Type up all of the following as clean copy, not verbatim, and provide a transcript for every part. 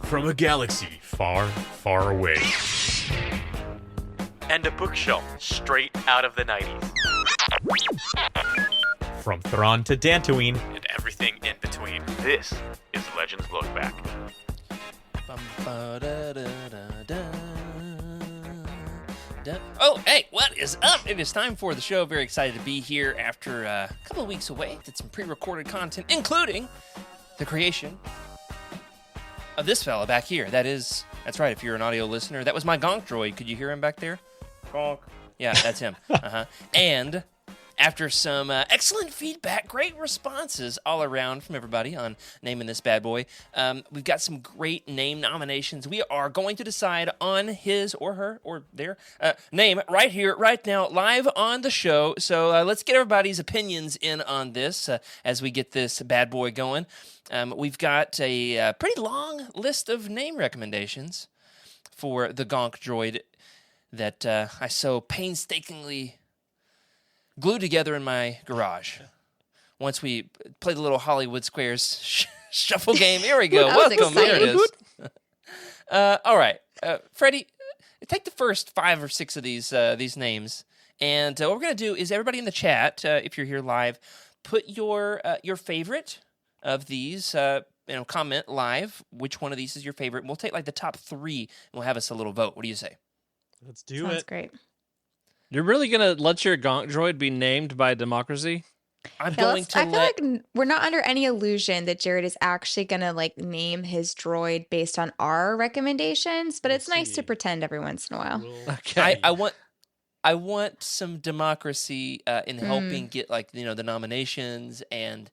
from a galaxy far, far away. And a bookshelf straight out of the 90s. From Thrawn to Dantooine And everything in between. This is Legends Look Back. Oh, hey, what is up? It is time for the show. Very excited to be here after a couple of weeks away. Did some pre-recorded content, including the creation of this fella back here. That's right, if you're an audio listener. That was my gonk droid. Could you hear him back there? Gonk. Yeah, that's him. And after some excellent feedback, great responses all around from everybody on naming this bad boy, we've got some great name nominations. We are going to decide on his or her or their name right here, right now, live on the show. So let's get everybody's opinions in on this as we get this bad boy going. We've got a pretty long list of name recommendations for the gonk droid that I so painstakingly glued together in my garage. Once we play the little Hollywood Squares shuffle game. Here we go. Welcome. There it is. All right. Freddie, take the first 5 or 6 of these names. And what we're going to do is everybody in the chat, if you're here live, put your favorite of these, comment live which one of these is your favorite. We'll take like the top 3 and we'll have us a little vote. What do you say? Let's do Sounds it. great. You're really going to let your gonk droid be named by democracy? I'm Yeah, going to I feel like we're not under any illusion that Jared is actually going to name his droid based on our recommendations, but it's nice to pretend every once in a while. Okay. I want some democracy in helping get the nominations and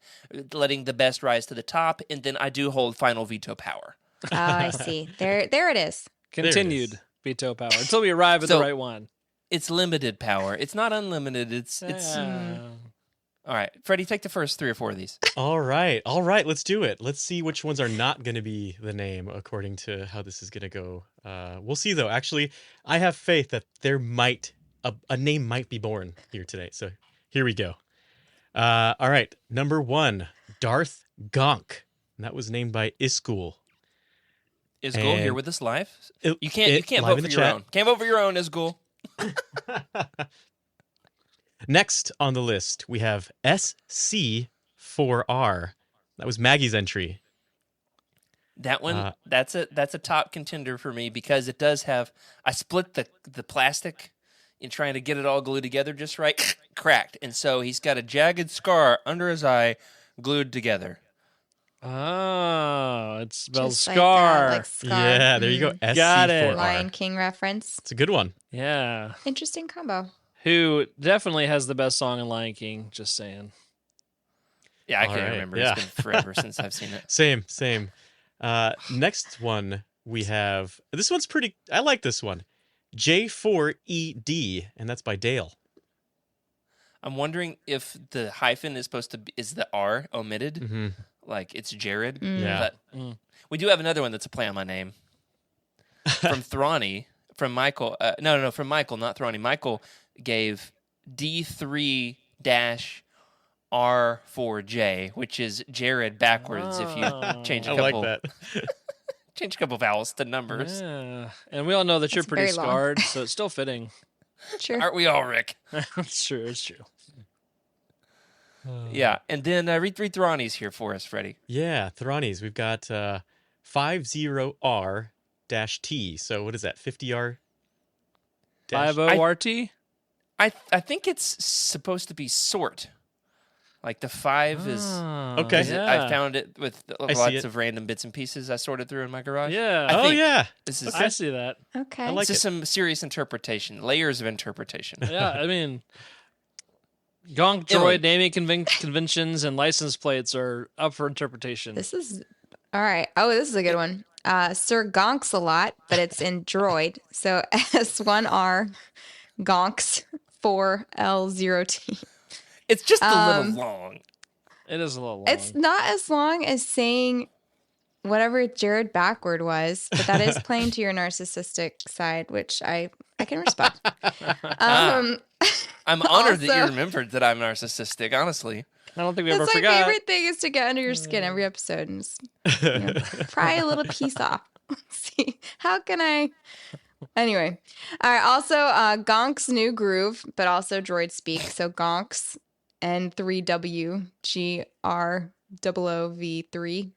letting the best rise to the top, and then I do hold final veto power. Oh, I see. There it is. Continued veto power until we arrive at the right one. It's limited power. It's not unlimited. It's All right, Freddie, take the first 3 or 4 of these. All right, let's do it. Let's see which ones are not going to be the name according to how this is going to go. We'll see, though. Actually, I have faith that there might a name might be born here today. So here we go. All right, number 1, Darth Gonk. And that was named by Iskul. Isgul here with us live. You can't live vote in for the your chat. own. Can't vote for your own, Isgul. Next on the list, we have SC4R. That was Maggie's entry. That one, that's a top contender for me because it does have. I split the plastic in trying to get it all glued together just right, cracked, and so he's got a jagged scar under his eye, glued together. Oh, it's spelled Just scar. like scar. Yeah, there you go. SC4R. Got it. Lion King reference. It's a good one. Yeah. Interesting combo. Who definitely has the best song in Lion King, just saying. Yeah, I All can't right, remember. yeah. It's been forever since I've seen it. Same. Next one we have. This one's pretty. I like this one. J4ED, and that's by Dale. I'm wondering if the hyphen is is the R omitted, Mm-hmm. like it's Jared. Yeah. But we do have another one that's a play on my name. From Thrawny, from Michael. No, from Michael, not Thrawny. Michael gave D3-R4J, which is Jared backwards if you change a I couple. like that. Change a couple vowels to numbers. Yeah. And we all know that you're That's pretty very long. scarred, so it's still fitting. Sure. Aren't we all, Rick? It's true. It's true. Yeah, and then read Thrawny's here for us, Freddie. Yeah, Thrawney's. We've got 50R-T. So what is that? 50R? 50RT? I think it's supposed to be sort. Like the 5 is. Okay. I found it with I see lots it. of random bits and pieces I sorted through in my garage. Yeah. I think yeah. This is I see that. Okay. I like this is it. some serious interpretation, layers of interpretation. Yeah, I mean, gonk Emily. droid naming conventions and license plates are up for interpretation. This is all right. Oh, this is a good one. Sir Gonks a lot, but it's in droid. So S1R Gonks 4L0T. It's just a little long. It is a little long. It's not as long as saying whatever Jared backward was, but that is playing to your narcissistic side, which I can respect. I'm honored that you also- remembered that I'm narcissistic, honestly. I don't think we ever That's my forgot. favorite thing is to get under your skin every episode and just, pry a little piece off. Let's see. How can I? Anyway. All right. Also, Gonk's New Groove, but also droid speak. So Gonk's N3WGROOV3.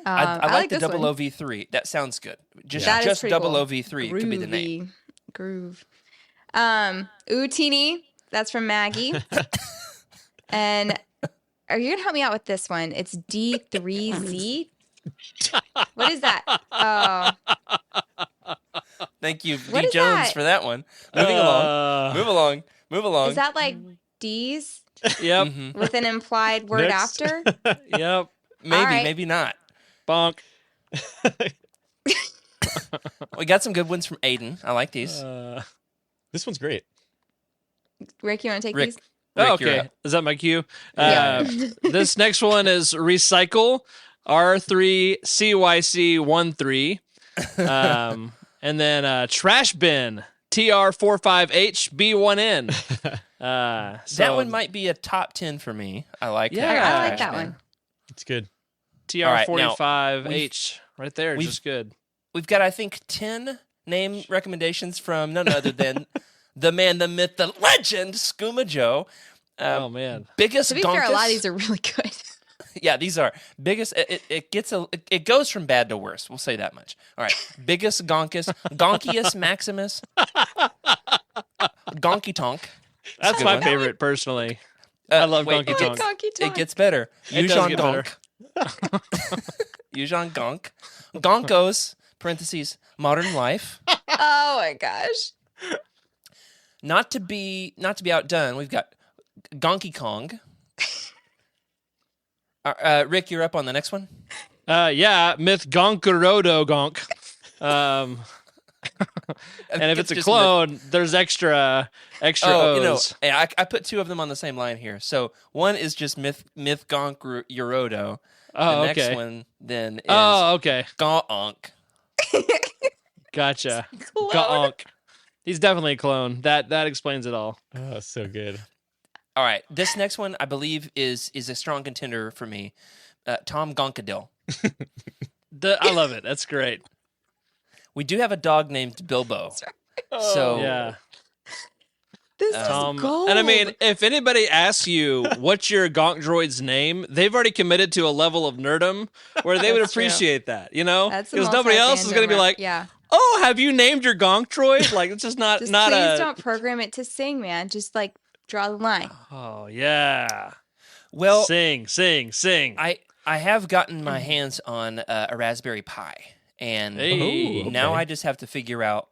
I like the this one. OOV3. That sounds good. Just That is pretty cool. OOV3 could be the name. Groove. Youtini, that's from Maggie. And are you gonna help me out with this one? It's D3Z. What is that? Oh, Thank you, What D is Jones, that? for that one. Moving along. Move along. is that like D's Yep. Mhm. with an implied word Next. after? Yep. Maybe, All right. maybe not. Bonk. We got some good ones from Aiden. I like these. This one's great. Rick, you want to take Rick, these? Oh, you're okay. up. Is that my cue? Yeah. This next one is Recycle R3CYC13. And then Trash Bin TR45HB1N. That one might be a top 10 for me. I like Yeah. that. I like Trash that bin. one. It's good. TR45H. Right there. we've- Just good. We've got, I think, 10 name recommendations from none other than the man, the myth, the legend, Skooma Joe. Oh, man. Biggest To be fair, a lot of gonkus- these are really good. Yeah, these are biggest. It goes from bad to worse. We'll say that much. All right, biggest gonkus, gonkiest Maximus, gonky tonk. That's good my one. favorite, personally. I love wait, Gonky it Tonk. Gonky It Tonk. gets better. It does Yuuzhan get better. gonk. Yuuzhan gonk. Gonkos (parentheses modern life). Oh my gosh. Not to be outdone, we've got Gonky Kong. Rick, you're up on the next one. Yeah, Myth Gonkarodo Gonk. And if it's a just clone, there's extra Oh, O's. I put two of them on the same line here. So one is just Myth Gonk Yorodo. Oh, The okay. next one then is Oh, okay. Gonk. Gotcha. Clone. Gonk. He's definitely a clone. That explains it all. Oh, so good. All right, this next one I believe is a strong contender for me. Tom Gonkadil. I love it. That's great. We do have a dog named Bilbo. So Yeah. This Tom. is gold. And I mean, if anybody asks you what's your Gonk droid's name, they've already committed to a level of nerdom where they would That's true. appreciate that, you know? That's the Because nobody else is going to be like, yeah. oh, have you named your Gonk droid? Like, it's just not Just not please a. don't program it to sing, man. Just like draw the line. Oh yeah. well, Sing. I have gotten my hands on a Raspberry Pi, and Hey. Oh, now okay. I just have to figure out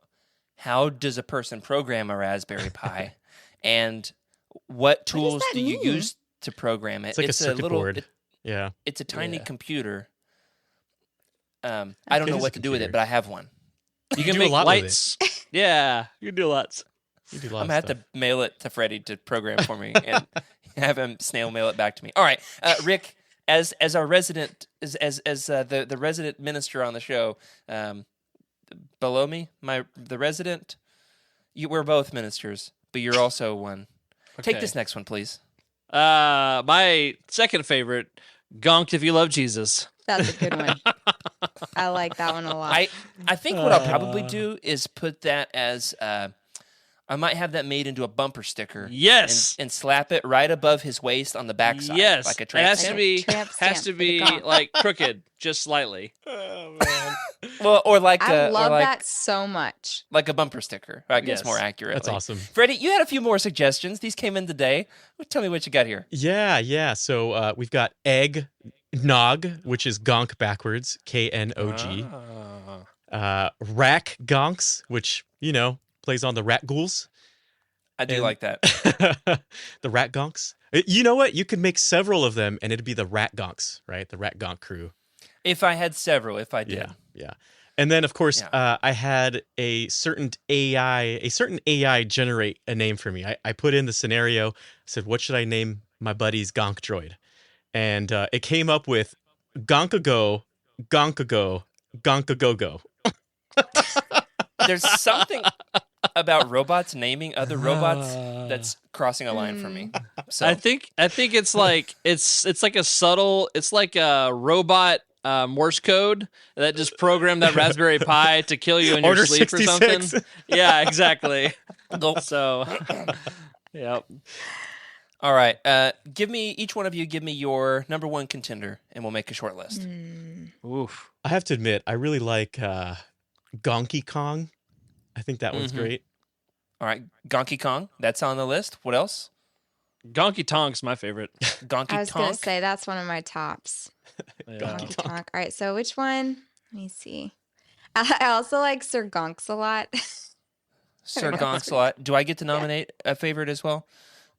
how does a person program a Raspberry Pi, and what tools that do you mean? use to program it. It's like a circuit board. Yeah. It's a tiny Yeah. computer. I don't It know is what a to do with it, computer. but I have one. You can do a make lot with it. lights. Yeah, you can do lots. You do a I'm lot gonna of have stuff. to mail it to Freddie to program for me and have him snail mail it back to me. All right, Rick, as our resident, as the resident minister on the show, below me, the resident, we're both ministers, but you're also one. Take Okay. this next one, please. My second favorite, Gonked If You Love Jesus. That's a good one. I like that one a lot. I think what I'll probably do is put that as I might have that made into a bumper sticker. Yes. And slap it right above his waist on the backside. Yes. Like a it tramp has stamp. to be Tramp has stamp to for the be Gonk. like crooked, just slightly. Oh man. Well, or like I a, love or like, that so much. like a bumper sticker, I guess Yes. more accurately. That's awesome. Freddie, you had a few more suggestions. These came in today. Tell me what you got here. Yeah. So we've got Egg Nog, which is Gonk backwards, Knog. Rack Gonks, which, plays on the rat ghouls. I do And- like that. The rat gonks. You know what? You could make several of them and it'd be the rat gonks, right? The rat gonk crew. If I had several, if I did. Yeah. And then, of course, Yeah. I had a certain AI generate a name for me. I put in the scenario, I said, what should I name my buddy's gonk droid? And it came up with Gonkago, Gonkago, Gonkagogo. There's something about robots naming other robots that's crossing a line for me. So I think it's like it's like a subtle. It's like a robot Morse code that just programmed that Raspberry Pi to kill you in Order your sleep 66. or something. Yeah, exactly. So, yep. All right. Each one of you give me your number one contender, and we'll make a short list. Oof. I have to admit, I really like Gonky Kong. I think that one's Mhm. great. All right. Gonky Kong. That's on the list. What else? Gonky Tonk's my favorite. Gonky I was going to Tonk. say that's one of my tops. Yeah. Donkey Tonk. All right, so which one? Let me see. I also like Sir Gonks a lot. Sir Gonslot. Do I get to nominate a favorite as well?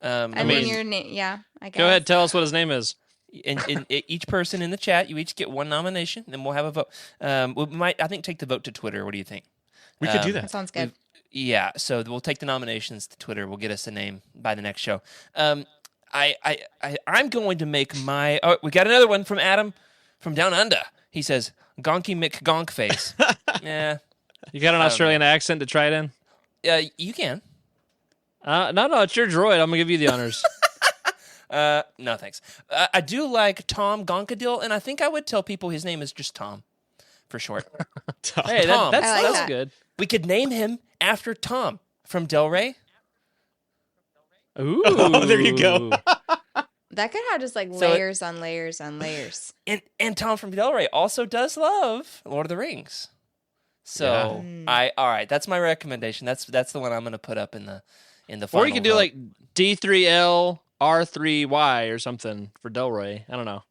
I mean, mean, your name. Yeah, I guess. Go ahead, tell us what his name is. And each person in the chat, you each get one nomination, then we'll have a vote. We might, I think, take the vote to Twitter. What do you think? We could do That that. sounds good. Yeah, so we'll take the nominations to Twitter. We'll get us a name by the next show. I'm going to make my. Oh, we got another one from Adam from Down Under. He says Gonky McGonkface. Yeah, You got an Australian accent to try it in? you can. No, it's your droid. I'm gonna give you the honors. No thanks. I do like Tom Gonkadil, and I think I would tell people his name is just Tom, for short. Hey, Tom. that's I like that. good. We could name him after Tom from Del Rey. Ooh, Oh, there you go. That could have just like So it- layers on layers on layers. And Tom from Del Rey also does love Lord of the Rings. So all right, that's my recommendation. That's the one I'm going to put up in the final. Or you could do vote. like D3L R3Y or something for Delroy. I don't know.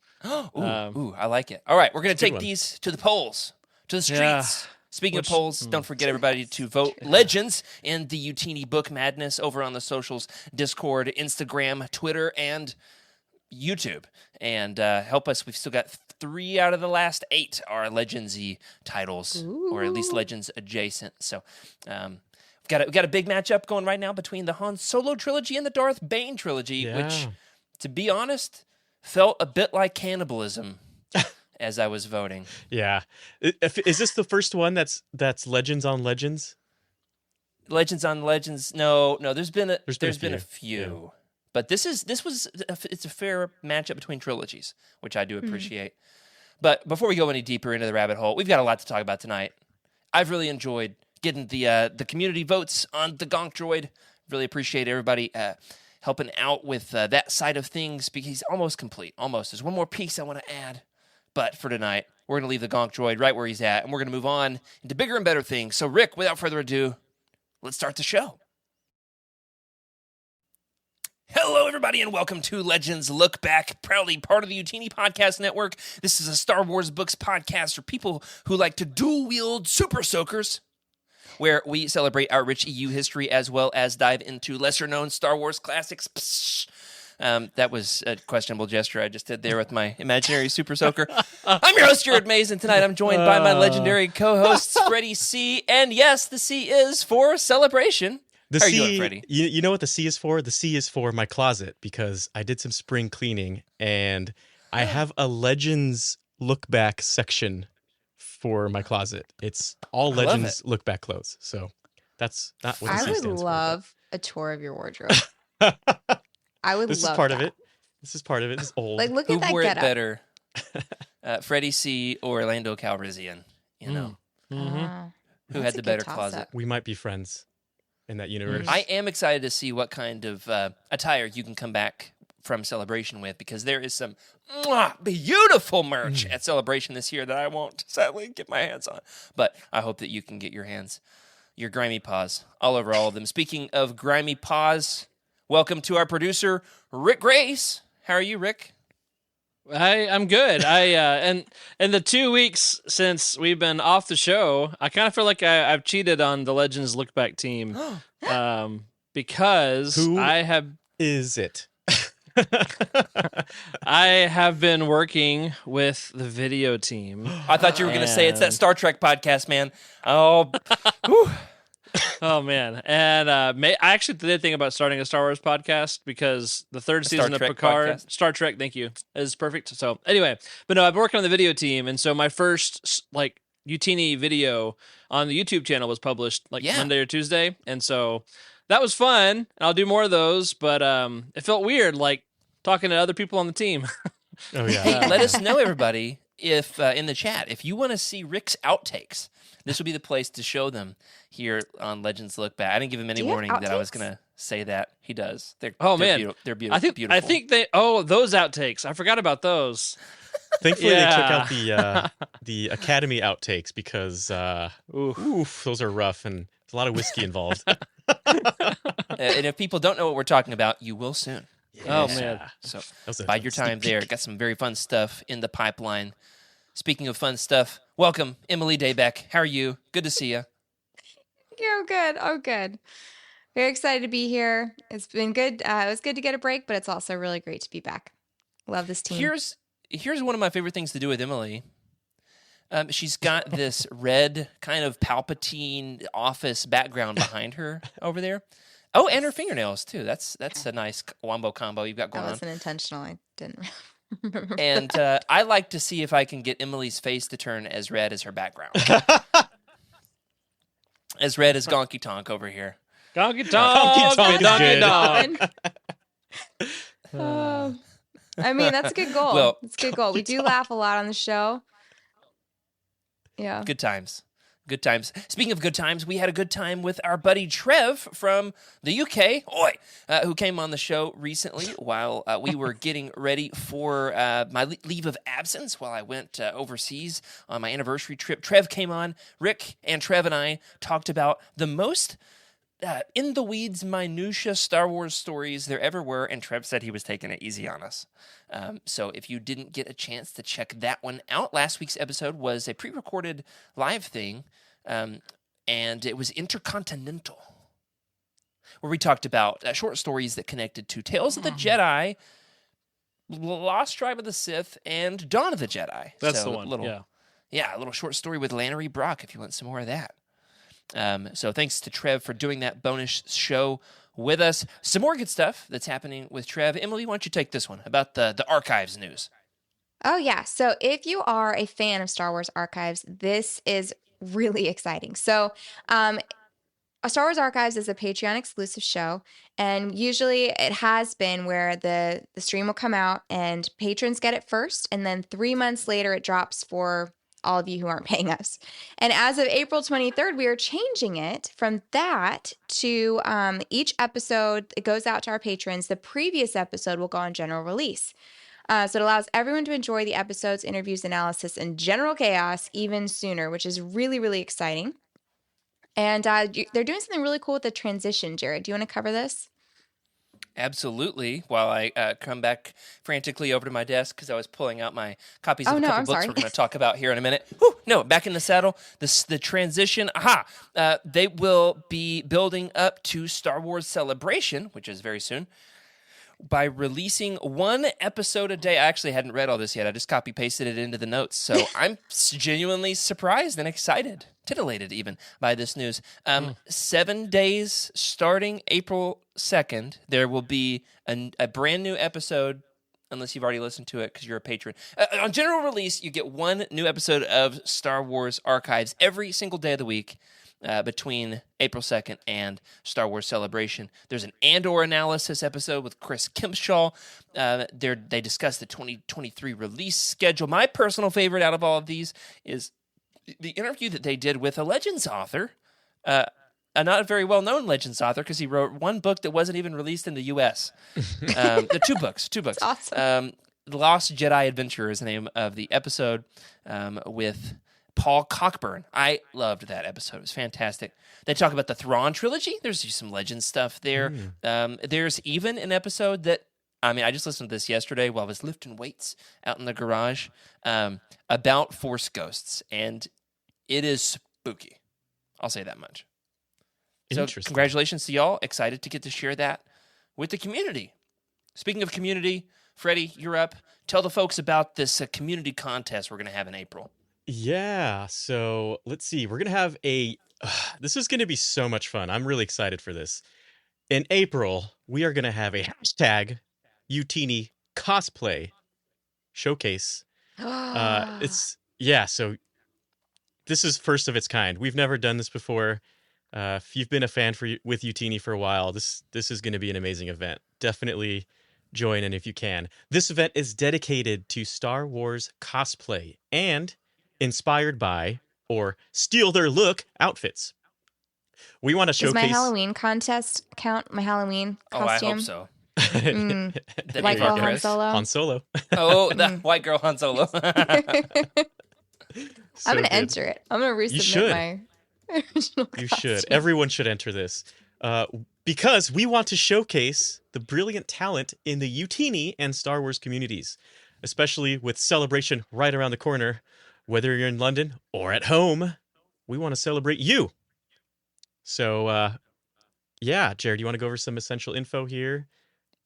Ooh, I like it. All right, we're going to good take one. these to the polls, to the streets. Yeah. Speaking of polls, don't forget everybody to vote Legends in the Youtini Book Madness over on the socials, Discord, Instagram, Twitter, and YouTube. And help us. We've still got 3 out of the last 8 are Legends-y titles, or at least Legends adjacent. So we've got a big matchup going right now between the Han Solo trilogy and the Darth Bane trilogy, which, Yeah. to be honest, felt a bit like cannibalism as I was voting. Yeah. Is this the first one that's Legends on Legends? Legends on Legends. No, there's been a been a few. But it's a fair matchup between trilogies, which I do appreciate. But before we go any deeper into the rabbit hole, we've got a lot to talk about tonight. I've really enjoyed getting the community votes on the Gonk Droid. Really appreciate everybody helping out with that side of things, because he's almost complete. Almost. There's one more piece I want to add. But for tonight, we're going to leave the Gonk Droid right where he's at, and we're going to move on into bigger and better things. So, Rick, without further ado, let's start the show. Hello, everybody, and welcome to Legends Look Back, proudly part of the Youtini Podcast Network. This is a Star Wars books podcast for people who like to dual-wield super soakers, where we celebrate our rich EU history as well as dive into lesser-known Star Wars classics. Psh. That was a questionable gesture I just did there with my imaginary super soaker. I'm your host, Jared Mays, and tonight I'm joined by my legendary co-hosts, Freddie C. And yes, the C is for celebration. The How are C, you doing, Freddie? You know what the C is for? The C is for my closet, because I did some spring cleaning and I have a Legends look back section for my closet. It's all I love Legends look back clothes. So that's not what the I C would stands love a tour of your wardrobe. for. I would This love is part that. of it. This is part of it. This is old. Like, look Who at that wore it getup. better, Freddie C. or Orlando Calrissian? You know, Oh, who that's had a the good better toss-up. closet? We might be friends in that universe. I am excited to see what kind of attire you can come back from Celebration with, because there is some beautiful merch at Celebration this year that I won't sadly get my hands on. But I hope that you can get your grimy paws all over all of them. Speaking of grimy paws, welcome to our producer, Rick Grace. How are you, Rick? I'm good. And in the 2 weeks since we've been off the show, I kind of feel like I've cheated on the Legends Look Back team, because Who- I have Is it? I have been working with the video team. I thought you were going to say it's that And- Star Trek podcast, man. Oh, whew. Oh man! And I actually did think about starting a Star Wars podcast, because the third Star season of Trek Picard, podcast? Star Trek, thank you, is perfect. So anyway, but no, I've been working on the video team, and so my first like Youtini video on the YouTube channel was published like Yeah. Monday or Tuesday, and so that was fun. And I'll do more of those, but it felt weird like talking to other people on the team. Oh yeah. Hey, let us know, everybody. if in the chat, if you want to see Rick's outtakes, this would be the place to show them here on Legends Look Back. I didn't give him any Do you have warning that I was outtakes? going to say that. He does. They're Man, they're beautiful. I think they. Oh, those outtakes. I forgot about those. Thankfully, they took Yeah. out the Academy outtakes because those are rough and there's a lot of whiskey involved. And if people don't know what we're talking about, you will soon. Oh man. So That was a bide your time sneak there. peek. Got some very fun stuff in the pipeline. Speaking of fun stuff, welcome, Emily Daybeck. How are you? Good to see you. Oh, good. Oh, good. Very excited to be here. It's been good. It was good to get a break, but it's also really great to be back. Love this team. Here's one of my favorite things to do with Emily. She's got this red kind of Palpatine office background behind her over there. Oh, and her fingernails too. That's a nice wombo combo you've got That going on. wasn't intentional. I didn't remember. And I like to see if I can get Emily's face to turn as red as her background. As red as Gonky Tonk over here. Donkey Tonk Tonk, is Donkey good. Tonk. I mean, that's a good goal. Well, it's a good goal. We do laugh a lot on the show. Yeah. Good times. Good times. Speaking of good times, we had a good time with our buddy Trev from the UK, who came on the show recently while we were getting ready for my leave of absence while I went overseas on my anniversary trip. Trev came on. Rick and Trev and I talked about the most in the weeds minutia Star Wars stories there ever were, and Trev said he was taking it easy on us. So if you didn't get a chance to check that one out, last week's episode was a pre-recorded live thing, and it was Intercontinental, where we talked about short stories that connected to Tales of the Jedi, Lost Tribe of the Sith, and Dawn of the Jedi. That's So the one. a little short story with Lannery Brock if you want some more of that. So thanks to Trev for doing that bonus show with us. Some more good stuff that's happening with Trev. Emily, why don't you take this one about the archives news? Oh, yeah. So if you are a fan of Star Wars Archives, this is really exciting. So, Star Wars Archives is a Patreon exclusive show, and usually it has been where the stream will come out and patrons get it first, and then 3 months later it drops for all of you who aren't paying us. And as of April 23rd, we are changing it from that to each episode, it goes out to our patrons. The previous episode will go on general release. So it allows everyone to enjoy the episodes, interviews, analysis, and general chaos even sooner, which is really, really exciting. And they're doing something really cool with the transition. Jared, do you want to cover this? Absolutely. While I come back frantically over to my desk because I was pulling out my copies of Oh, a no, couple I'm books sorry. we're going to talk about here in a minute. Whew, no, back in the saddle. The transition. They will be building up to Star Wars Celebration, which is very soon, by releasing one episode a day. I actually hadn't read all this yet. I just copy pasted it into the notes. So I'm genuinely surprised and excited, titillated even, by this news. 7 days starting April 2nd, there will be a brand new episode, unless you've already listened to it because you're a patron. On general release, you get one new episode of Star Wars Archives every single day of the week. Between April 2nd and Star Wars Celebration. There's an Andor analysis episode with Chris Kempshaw. They discuss the 2023 release schedule. My personal favorite out of all of these is the interview that they did with a Legends author, a not very well-known Legends author, because he wrote one book that wasn't even released in the U.S. The two books. Awesome. The Lost Jedi Adventure is the name of the episode with Paul Cockburn. I loved that episode. It was fantastic. They talk about the Thrawn trilogy. There's some legend stuff there. There's even an episode that, I just listened to this yesterday while I was lifting weights out in the garage, about Force ghosts, and it is spooky. I'll say that much. So Interesting. congratulations to y'all. Excited to get to share that with the community. Speaking of community, Freddie, you're up. Tell the folks about this community contest we're going to have in April. Yeah, so let's see. We're going to have this is going to be so much fun. I'm really excited for this. In April, we are going to have a hashtag Youtini cosplay showcase. So this is first of its kind. We've never done this before. If you've been a fan with Youtini for a while, this is going to be an amazing event. Definitely join in if you can. This event is dedicated to Star Wars cosplay and inspired by or steal their look outfits. We want to Does my showcase Halloween contest count? My Halloween Oh, I costume? hope so. Mm. The White Eva girl Han Chris. Solo. Han Solo. Oh, the white girl Han Solo. So I'm gonna good. enter it. I'm gonna resubmit should. my original You costume. should. Everyone should enter this. Because we want to showcase the brilliant talent in the Youtini and Star Wars communities, especially with Celebration right around the corner. Whether you're in London or at home, we want to celebrate you. So, yeah, Jared, you want to go over some essential info here?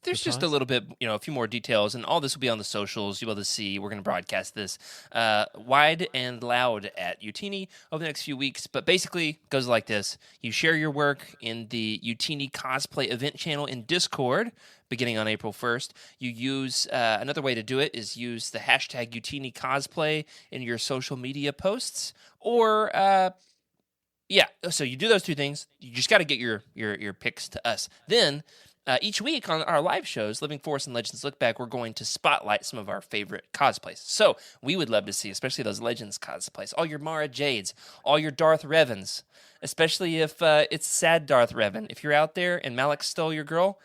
There's just a little bit, a few more details, and all this will be on the socials. You'll be able to see. We're going to broadcast this wide and loud at Youtini over the next few weeks. But basically, it goes like this. You share your work in the Youtini Cosplay event channel in Discord, beginning on April 1st. You use, another way to do it is use the hashtag Youtini Cosplay in your social media posts. Or, so you do those two things. You just got to get your pics to us. Then, each week on our live shows, Living Force and Legends Look Back, we're going to spotlight some of our favorite cosplays. So we would love to see, especially those Legends cosplays, all your Mara Jades, all your Darth Revans, especially if it's sad Darth Revan. If you're out there and Malik stole your girl,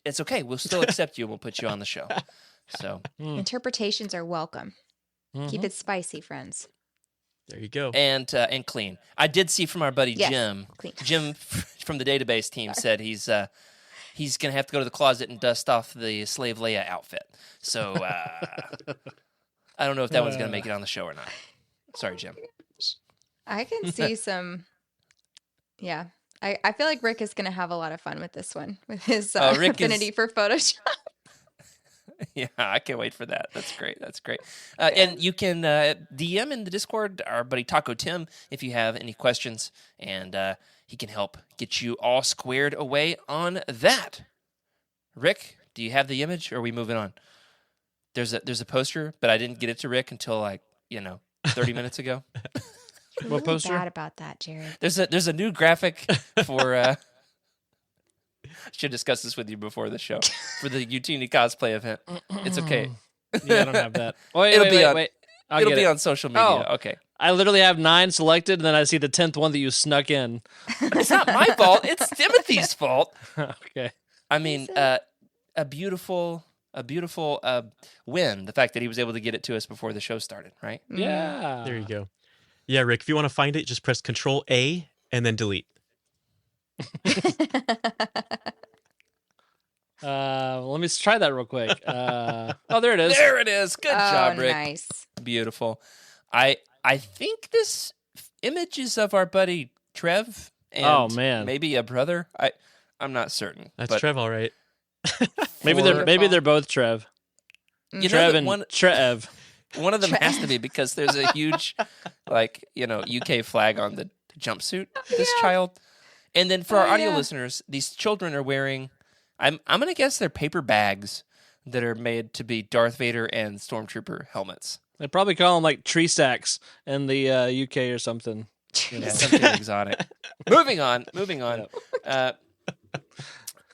it's okay. We'll still accept you and we'll put you on the show. So Interpretations are welcome. Mm-hmm. Keep it spicy, friends. There you go. and clean. I did see from our buddy Yes, Jim. clean. Jim from the database team said he's going to have to go to the closet and dust off the Slave Leia outfit. So I don't know if that one's going to make it on the show or not. Sorry, Jim. I can see some. Yeah. I feel like Rick is going to have a lot of fun with this one, with his Rick affinity for Photoshop. Yeah, I can't wait for that. That's great. That's great. And you can DM in the Discord our buddy Taco Tim if you have any questions, and he can help get you all squared away on that. Rick, do you have the image, or are we moving on? There's a poster, but I didn't get it to Rick until 30 minutes ago. I'm What really poster? bad about that, Jared. There's a new graphic for. Should discuss this with you before the show for the Youtini cosplay event. It's okay. Yeah, I don't have that. Wait, It'll wait, be wait, on- wait. I'll It'll get be it. on social media. Oh. Okay. I literally have 9 selected, and then I see the 10th one that you snuck in. It's not my fault. It's Timothy's fault. Okay. I mean, a beautiful win. The fact that he was able to get it to us before the show started, right? Yeah. There you go. Yeah, Rick, if you want to find it, just press Control A and then delete. Let me try that real quick. Oh, there it is. There it is. Good job, Rick. Nice. Beautiful. I think this image is of our buddy Trev. And Oh, man. maybe a brother. I'm not certain. That's but Trev, all right. Maybe they're both Trev. You know Trev that and Trev. one of them has to be because there's a huge, UK flag on the jumpsuit. This child, and then for our audio listeners, these children are wearing. I'm gonna guess they're paper bags that are made to be Darth Vader and Stormtrooper helmets. They probably call them like tree sacks in the UK or something. Yeah, something exotic. Moving on.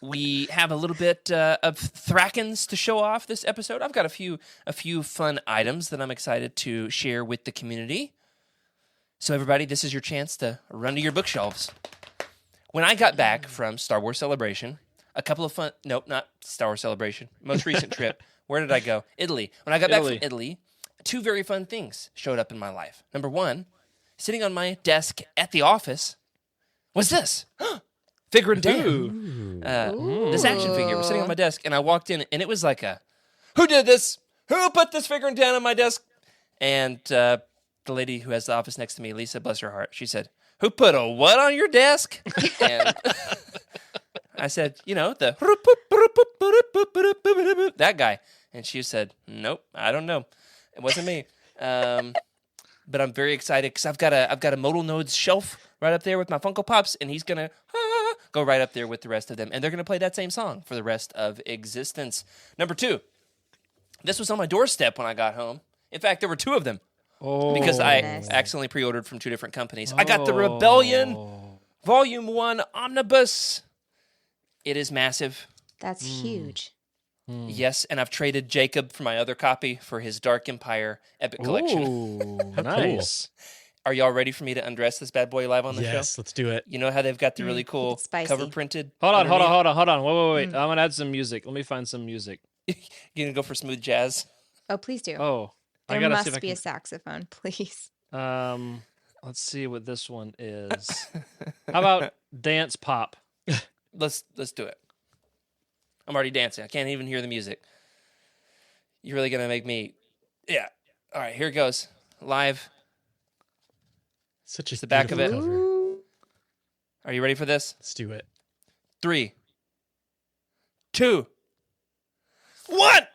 We have a little bit of Thrackens to show off this episode. I've got a few fun items that I'm excited to share with the community. So everybody, this is your chance to run to your bookshelves. When I got back from Star Wars Celebration, not Star Wars Celebration, most recent trip, where did I go? Italy. When I got back from Italy, 2 very fun things showed up in my life. Number 1, sitting on my desk at the office was this. Figure and Dan. This action figure was sitting on my desk, and I walked in, and it was like who did this? Who put this Figure and Dan on my desk? And the lady who has the office next to me, Lisa, bless her heart, she said, who put a what on your desk? And I said, that guy. And she said, nope, I don't know. It wasn't me. But I'm very excited because I've got a Modal Nodes shelf right up there with my Funko Pops, and he's gonna go right up there with the rest of them, and they're gonna play that same song for the rest of existence. Number 2, this was on my doorstep when I got home. In fact, there were 2 of them because I Goodness. accidentally pre-ordered from 2 different companies. I got the Rebellion Volume 1 Omnibus. It is massive. That's huge. Yes, and I've traded Jacob for my other copy for his Dark Empire Epic Collection. Ooh, How nice. Are y'all ready for me to undress this bad boy live on the show? Yes, let's do it. You know how they've got the really cool it's spicy. cover printed? Hold on. underneath? Wait. I'm gonna add some music. Let me find some music. You gonna go for smooth jazz? Oh, please do. Oh, I there gotta see if must I be can. a saxophone, please. Let's see what this one is. How about dance pop? Let's do it. I'm already dancing. I can't even hear the music. You're really gonna make me? Yeah. All right, here it goes. Live. Such a the back of beautiful it. cover. Are you ready for this? Let's do it. 3, 2, 1.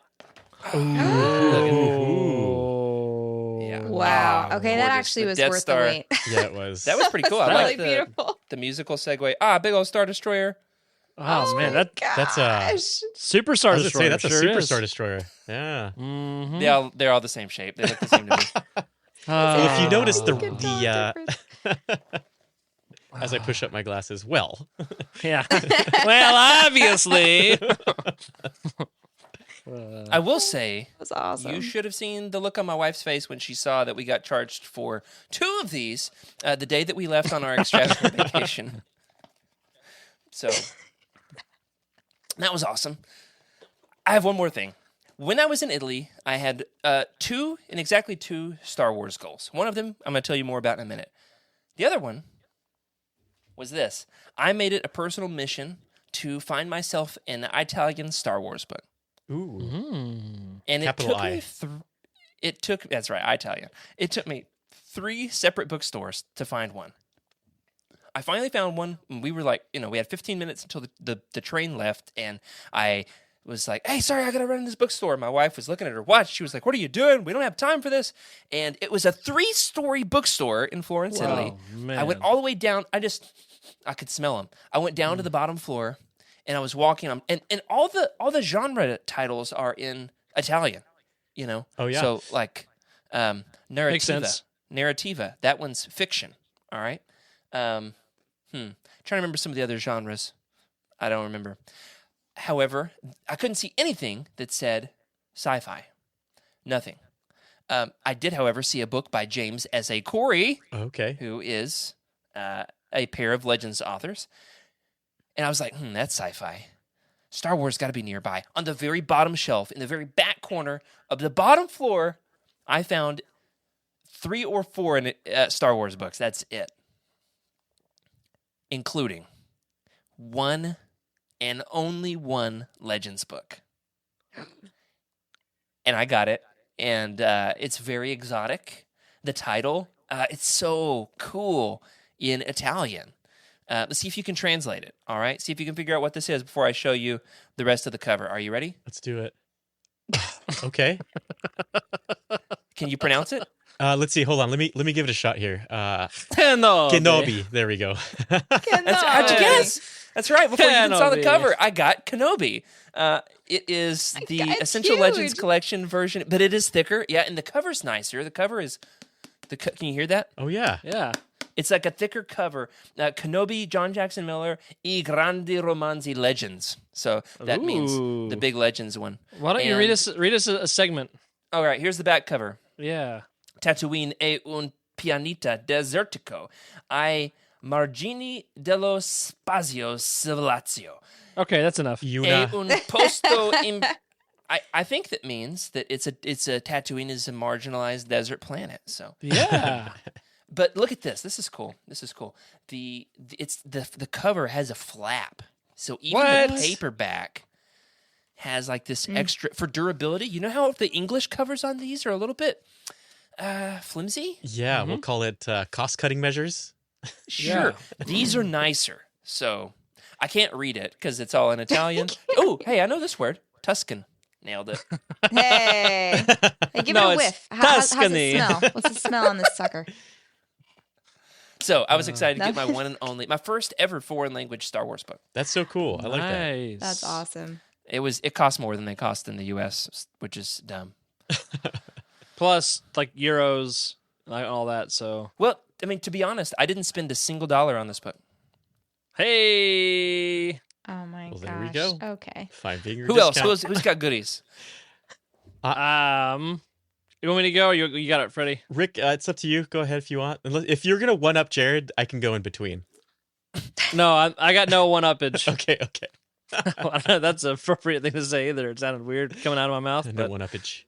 Oh. Yeah. Wow. Okay, that Gorgeous. actually The was Death worth Star. the wait. Yeah, it was. That was pretty cool. I Really like beautiful. the musical segue. Big old Star Destroyer. Oh, man, That's Gosh. Superstar I was gonna Destroyer. say that's a sure super is. Star Destroyer. Yeah. Mhm. They're all the same shape. They look the same to me. Well, if you notice Good dog difference. as I push up my glasses, well, Yeah. Well, obviously. I will say, That was awesome. you should have seen the look on my wife's face when she saw that we got charged for 2 of these the day that we left on our extravagant vacation. So that was awesome. I have one more thing. When I was in Italy, I had exactly two Star Wars goals. One of them I'm going to tell you more about in a minute. The other one was this. I made it a personal mission to find myself an Italian Star Wars book. ooh, And Capital it took me that's right, Italian. It took me 3 separate bookstores to find one. I finally found one. And we were like, we had 15 minutes until the train left, and I was like, hey, sorry, I gotta run to this bookstore. My wife was looking at her watch. She was like, what are you doing? We don't have time for this. And it was a 3-story bookstore in Florence, Italy. Man. I went all the way down. I could smell them. I went down to the bottom floor, and I was walking on, and all the genre titles are in Italian. Oh, yeah. So like, narrativa. Makes sense. Narrativa. That one's fiction. All right. Trying to remember some of the other genres. I don't remember. However, I couldn't see anything that said sci-fi. Nothing. I did, however, see a book by James S.A. Corey, okay. who is a pair of Legends authors. And I was like, that's sci-fi. Star Wars got to be nearby. On the very bottom shelf, in the very back corner of the bottom floor, I found 3 or 4 Star Wars books. That's it. Including one and only one Legends book. And I got it. And it's very exotic. The title, it's so cool in Italian. Let's see if you can translate it, all right? See if you can figure out what this is before I show you the rest of the cover. Are you ready? Let's do it. Okay. Can you pronounce it? Let's see. Hold on. Let me give it a shot here. Kenobi. Kenobi. There we go. How'd you guess? That's right. Before you even saw the Kenobi. cover, I got Kenobi. It is the It's Essential huge. Legends Collection version, but it is thicker. Yeah, and the cover's nicer. The cover is... Can you hear that? Oh yeah. Yeah. It's like a thicker cover. Kenobi, John Jackson Miller, I Grandi Romanzi Legends. So that means Ooh. the big Legends one. Why don't you And- read us a segment? All right, here's the back cover. Yeah. Tatooine è un pianeta desertico ai margini dello spazio civilizio. Okay, that's enough. È Yuna. un posto in... I think that means that it's a Tatooine is a marginalized desert planet. So, Yeah. but look at this. This is cool. The cover has a flap. So even the What? paperback has like this extra for durability. You know how the English covers on these are a little bit flimsy? Yeah, we'll call it cost-cutting measures. Sure. These are nicer. So I can't read it because it's all in Italian. Oh, hey, I know this word. Tuscan. Nailed it. Hey. Hey, give No, it a it's whiff. How's Tuscany. it smell? What's the smell on this sucker? So I was excited to get No. my one and only, my first ever foreign language Star Wars book. That's so cool. I like that. Nice. That's awesome. It cost more than they cost in the U.S., which is dumb. Plus, like euros, like all that. So, Well, I mean, to be honest, I didn't spend a single dollar on this book. hey, Oh my Well, gosh. there we go. Okay. 5-finger Who else? discount. Who's got goodies? You want me to go? Or you got it, Freddie. Rick, it's up to you. Go ahead if you want. If you're gonna one up Jared, I can go in between. No, I got no one-uppage. Okay. That's an appropriate thing to say either. It sounded weird coming out of my mouth. No But one uppage.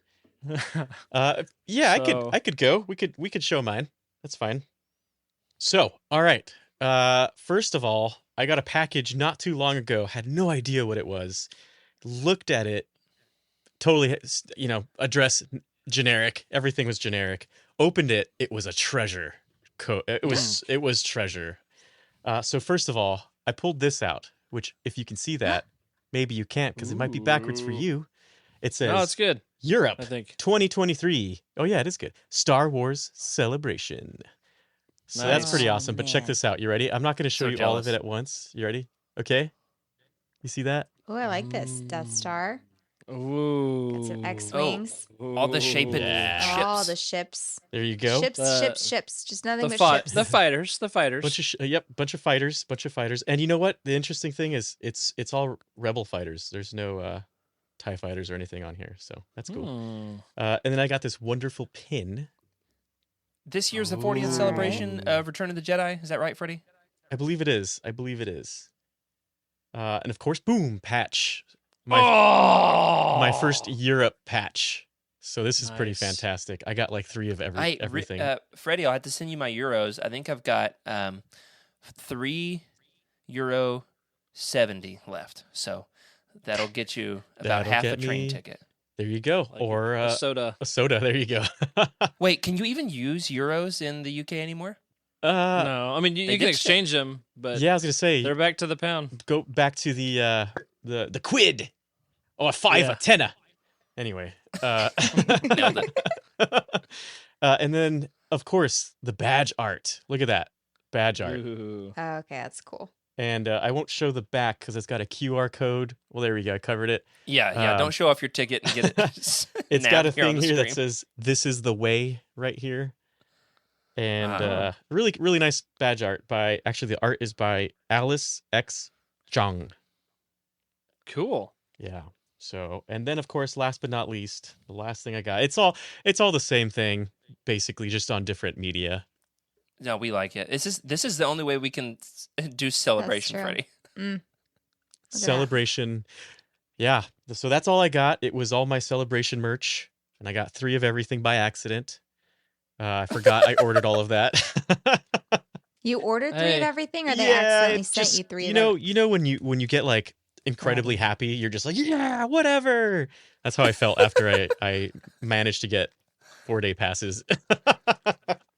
Yeah, So- I could go. We could show mine. That's fine. So, all right. First of all, I got a package not too long ago. Had no idea what it was. Looked at it. Totally, address generic. Everything was generic. Opened it. It was a treasure. It was treasure. So first of all, I pulled this out, which if you can see that, maybe you can't because it might be backwards for Ooh. you. It says no, it's good. Europe I think. 2023. Oh yeah, it is good. Star Wars Celebration. So that's Nice. pretty Oh, awesome. But check man. this out. You ready? I'm not going to show So you all of jealous. it at once. You ready? Okay. You see that? Oh, I like this. Death Star. Ooh. Got some X-Wings. All the shaped Yeah. ships. All the ships. There you go. Ships. Just nothing but ships. The fighters. Bunch of fighters. And you know what? The interesting thing is it's all rebel fighters. There's no TIE fighters or anything on here. So that's cool. Hmm. And then I got this wonderful pin. This year's the 40th celebration of Return of the Jedi. Is that right, Freddie? I believe it is. And of course, boom, patch. My first Europe patch. So this is pretty Nice. fantastic. I got like 3 of everything. Freddie, I'll have to send you my euros. I think I've got €3.70 left. So that'll get you about That'll half get a train me- ticket. There you go. Like Or a soda. a soda. There you go. Wait, can you even use euros in the UK anymore? No, I mean you they can did exchange them, but Yeah, I was gonna say they're back to the pound. go back to the quid. Oh, a 5, Yeah. a tenner. Anyway. Nailed it. And then of course the badge art. Look at that. Badge art. Ooh. Oh, okay, that's cool. And I won't show the back because it's got a QR code. Well, there we go. I covered it. Yeah. Um, Don't show off your ticket and get it. It's now got a here on thing the here that screen. says "This is the way" right here, and Wow. really, really nice badge art by. Actually, the art is by Alice X Zhang. Cool. Yeah. So, and then of course, last but not least, the last thing I got. It's all the same thing, basically, just on different media. No, we like it. This is the only way we can do celebration, true. Freddie. Look at that. Celebration. Yeah. So that's all I got. It was all my celebration merch, and I got 3 of everything by accident. I forgot I ordered all of that. You ordered 3 of Hey. everything, or they Yeah, accidentally it's sent just, you 3 you of know, them? you know when you get like incredibly happy, you're just like, yeah, whatever. That's how I felt after I managed to get 4-day passes.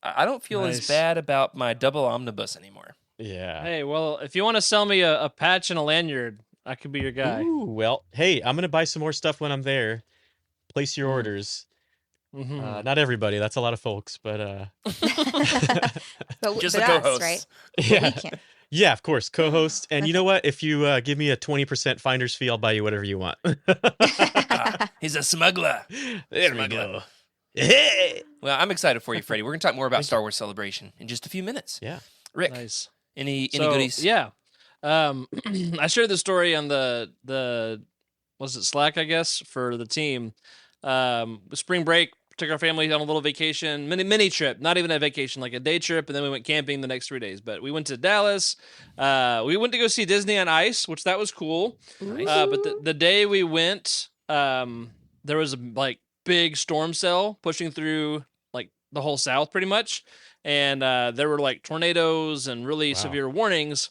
I don't feel as Nice. bad about my double omnibus anymore. Yeah. Hey, well, if you want to sell me a patch and a lanyard, I could be your guy. Ooh, well, hey, I'm gonna buy some more stuff when I'm there. Place your orders. Mhm. Not everybody. That's a lot of folks, but But Just but the us, co-hosts. right? yeah, We can. yeah, of course, co-host. And you know what? If you give me a 20% finder's fee, I'll buy you whatever you want. He's a smuggler. There we Smuggler. go. Hey! Well, I'm excited for you, Freddie. We're going to talk more about Star Wars Celebration in just a few minutes. Yeah. Rick, Nice. any So, goodies? Yeah. I shared the story on the was it Slack, I guess, for the team. Spring break, took our family on a little vacation, mini trip, not even a vacation, like a day trip, and then we went camping the next 3 days. But we went to Dallas. We went to go see Disney on Ice, which that was cool. But the day we went, there was a like big storm cell pushing through like the whole South pretty much. And there were like tornadoes and really Wow. severe warnings.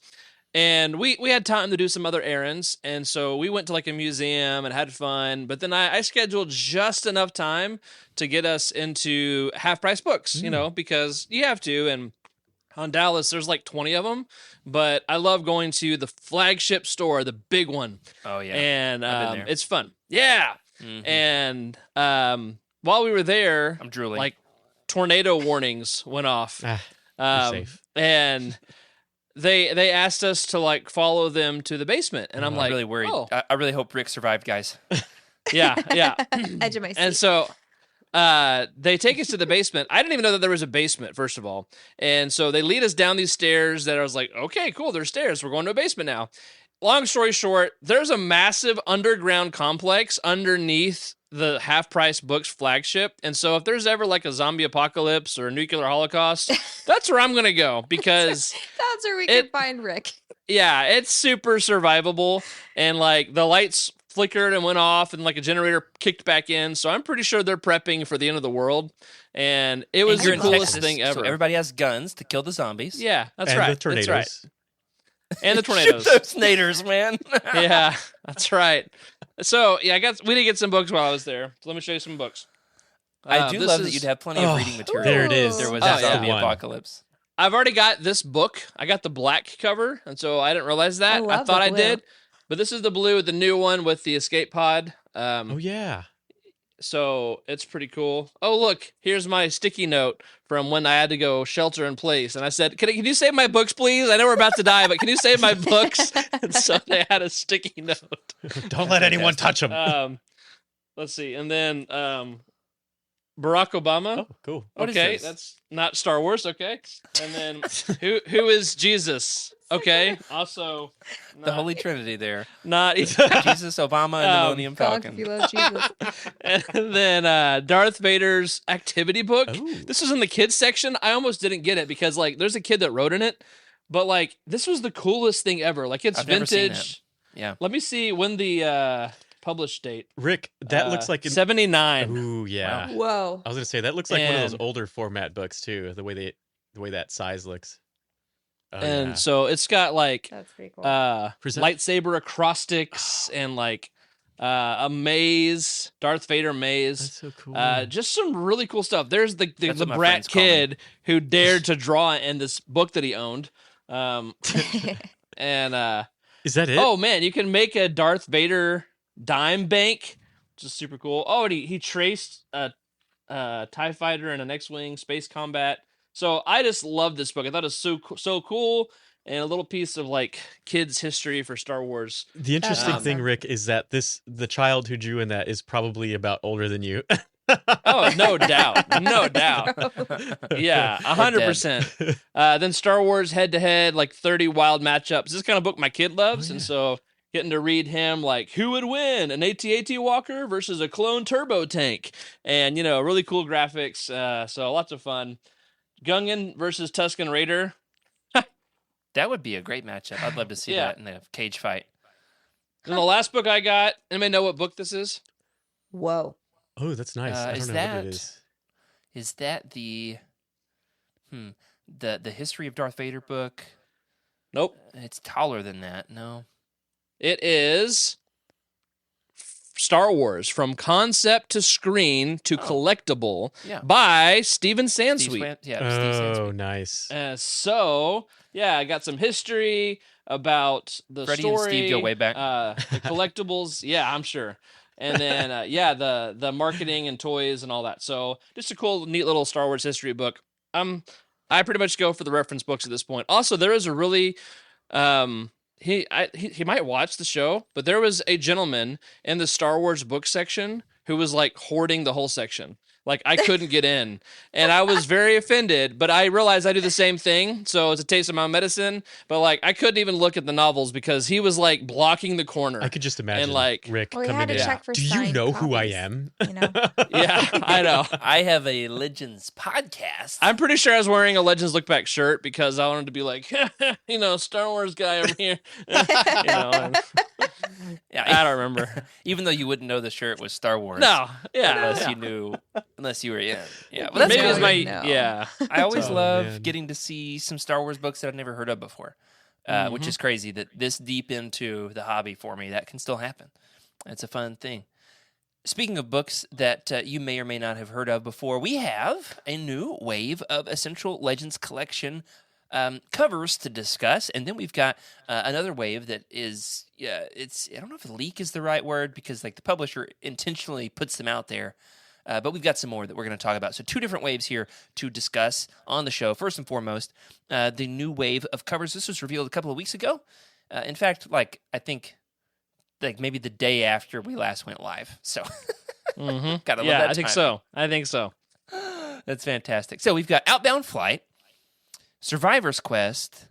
And we had time to do some other errands. And so we went to like a museum and had fun. But then I scheduled just enough time to get us into half price books, you know, because you have to. And on Dallas, there's like 20 of them. But I love going to the flagship store, the big one. Oh, yeah. And I've been there. it's fun. Yeah. Mhm. And while we were there, I'm drooling. like tornado warnings went off. You're safe. And they asked us to like follow them to the basement, and I'm I'm like, really worried. Oh, I really hope Rick survived, guys. yeah. Edge of my seat. And so they take us to the basement. I didn't even know that there was a basement, first of all. And so they lead us down these stairs that I was like, okay, cool, there's stairs. We're going to a basement now. long story short, there's a massive underground complex underneath the Half Price Books flagship. And so if there's ever like a zombie apocalypse or a nuclear holocaust, that's where I'm going to go because That's where we can find Rick. yeah, it's super survivable. And like the lights flickered and went off and like a generator kicked back in. So I'm pretty sure they're prepping for the end of the world. And it was You're the in coolest Texas, thing ever. So everybody has guns to kill the zombies. Yeah, that's and right. the tornadoes. That's right. And the Shoot tornadoes. those naders, man. Yeah, that's right. So yeah, we did get some books while I was there. So let me show you some books. I do this love is- that you'd have plenty of reading material. There it if is. there was Oh, a yeah. zombie One. apocalypse. I've already got this book. I got the black cover, and so I didn't realize that. I love thought the I blue. did, but this is the blue, the new one with the escape pod. Oh yeah. So it's pretty cool. Oh, look, here's my sticky note from when I had to go shelter in place. And I said, can you save my books, please? I know we're about to die, but can you save my books? And so they had a sticky note. Don't let anyone touch them. Let's see. And then Barack Obama. Oh, cool. What is Okay, this? that's not Star Wars. Okay. And then who is Jesus? Okay. Also, The Holy Trinity there. not Jesus, Obama, and the Millennium Dog, if Falcon. you love Jesus. And then Darth Vader's activity book. Ooh. This was in the kids section. I almost didn't get it because like there's a kid that wrote in it, but like this was the coolest thing ever. Like it's I've never seen vintage. Yeah. Let me see when the published date. Rick, that looks like 79. Ooh, yeah. Whoa. I was gonna say that looks like one of those And- older format books too. The way that size looks. Oh, And yeah. so it's got like That's pretty cool. Present- lightsaber acrostics and like a maze, Darth Vader maze. That's so cool. Just some really cool stuff. There's the That's what my brat friends call me. kid who dared to draw in this book that he owned. And Is that it? oh man, you can make a Darth Vader dime bank, which is super cool. Oh, and he traced a TIE fighter and an X-wing space combat. So I just love this book. I thought it was so cool and a little piece of like kids history for Star Wars. The interesting awesome. thing, Rick, is that the child who drew in that is probably about older than you. Oh, no doubt. No doubt. Yeah, 100%. Then Star Wars head-to-head, like 30 wild matchups. This is the kind of book my kid loves, and so getting to read him like, who would win, an AT-AT Walker versus a clone turbo tank? And, really cool graphics, so lots of fun. Gungan versus Tusken Raider. That would be a great matchup. I'd love to see Yeah. that in a cage fight. And the last book I got, anybody know what book this is? Whoa. Oh, that's nice. I Is don't know what that- it is. Is that the History of Darth Vader book? Nope. It's taller than that. No. It is Star Wars, From Concept to Screen to Collectible Yeah. by Steven Steve Sansweet. Swan- yeah, Steve Oh, Sansweet. nice. So, yeah, I got some history about the Freddie and story. Steve go way back. The collectibles, yeah, I'm sure. And then, the marketing and toys and all that. So, just a cool, neat little Star Wars history book. I pretty much go for the reference books at this point. Also, there is a really, he might watch the show, but there was a gentleman in the Star Wars book section who was like hoarding the whole section. Like I couldn't get in, and I was very offended. But I realized I do the same thing, so it's a taste of my medicine. But like I couldn't even look at the novels because he was like blocking the corner. I could just imagine like- Rick Well, you coming had to in. check for Do you signed know who I copies, am? You know? Yeah, I know. I have a Legends podcast. I'm pretty sure I was wearing a Legends Look Back shirt because I wanted to be like, Star Wars guy over here. And yeah, I don't remember. even though you wouldn't know the shirt was Star Wars. No, yeah, Unless yeah. you knew, unless you were in. Yeah, but that's Maybe it was cool. my No. yeah. I always Oh, love man. getting to see some Star Wars books that I've never heard of before, which is crazy that this deep into the hobby for me, that can still happen. It's a fun thing. Speaking of books that you may or may not have heard of before, we have a new wave of Essential Legends Collection covers to discuss, and then we've got another wave that is, I don't know if leak is the right word because like the publisher intentionally puts them out there. But we've got some more that we're going to talk about. So 2 different waves here to discuss on the show. First and foremost, the new wave of covers. This was revealed a couple of weeks ago. In fact, I think maybe the day after we last went live. So gotta love Yeah, that I think time. so. I think so. That's fantastic. So we've got Outbound Flight, Survivor's Quest,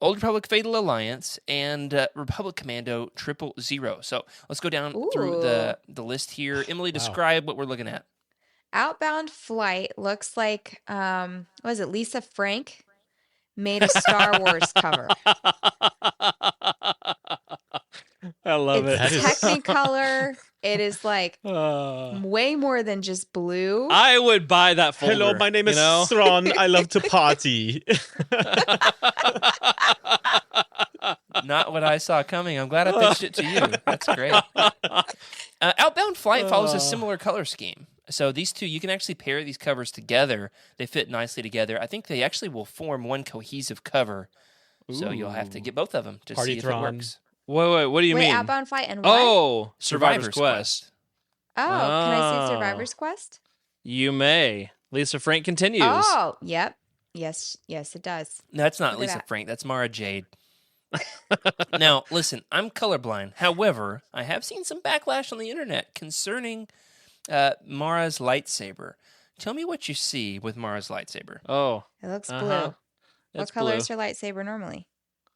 Old Republic Fatal Alliance, and Republic Commando 000. So let's go down through the list here. Emily, describe what we're looking at. Outbound Flight looks like, what is it, Lisa Frank made a Star Wars cover. I love It's it. Technicolor. It is like way more than just blue. I would buy that folder. Hello, my name is Thrawn. I love to party. Not what I saw coming. I'm glad I pitched it to you. That's great. Outbound Flight follows a similar color scheme. So these two, you can actually pair these covers together. They fit nicely together. I think they actually will form one cohesive cover. So you'll have to get both of them to Party see Thrawn. if it works. Wait, what do you mean? Outbound Flight and what? Oh, Survivor's Quest. Oh, can I see Survivor's Quest? You may. Lisa Frank continues. Oh, yep. Yes, it does. No, that's not Look at Lisa that. Frank. That's Mara Jade. Now, listen, I'm colorblind. However, I have seen some backlash on the internet concerning Mara's lightsaber. Tell me what you see with Mara's lightsaber. Oh, It looks blue. Uh-huh. What It's color blue. is her lightsaber normally?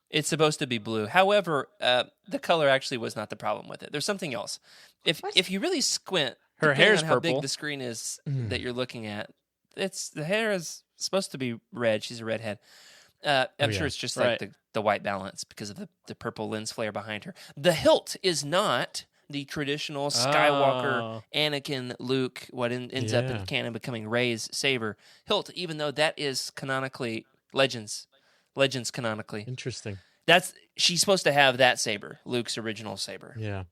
It's supposed to be blue. However, the color actually was not the problem with it. There's something else. What? If you really squint, Her depending hair's on how purple. big the screen is that you're looking at, the hair is supposed to be red. She's a redhead. I'm sure it's just like the white balance because of the purple lens flare behind her. The hilt is not the traditional Skywalker, Anakin, Luke, what ends up in canon becoming Rey's saber hilt, even though that is canonically Legends canonically. Interesting. She's supposed to have that saber, Luke's original saber. Yeah.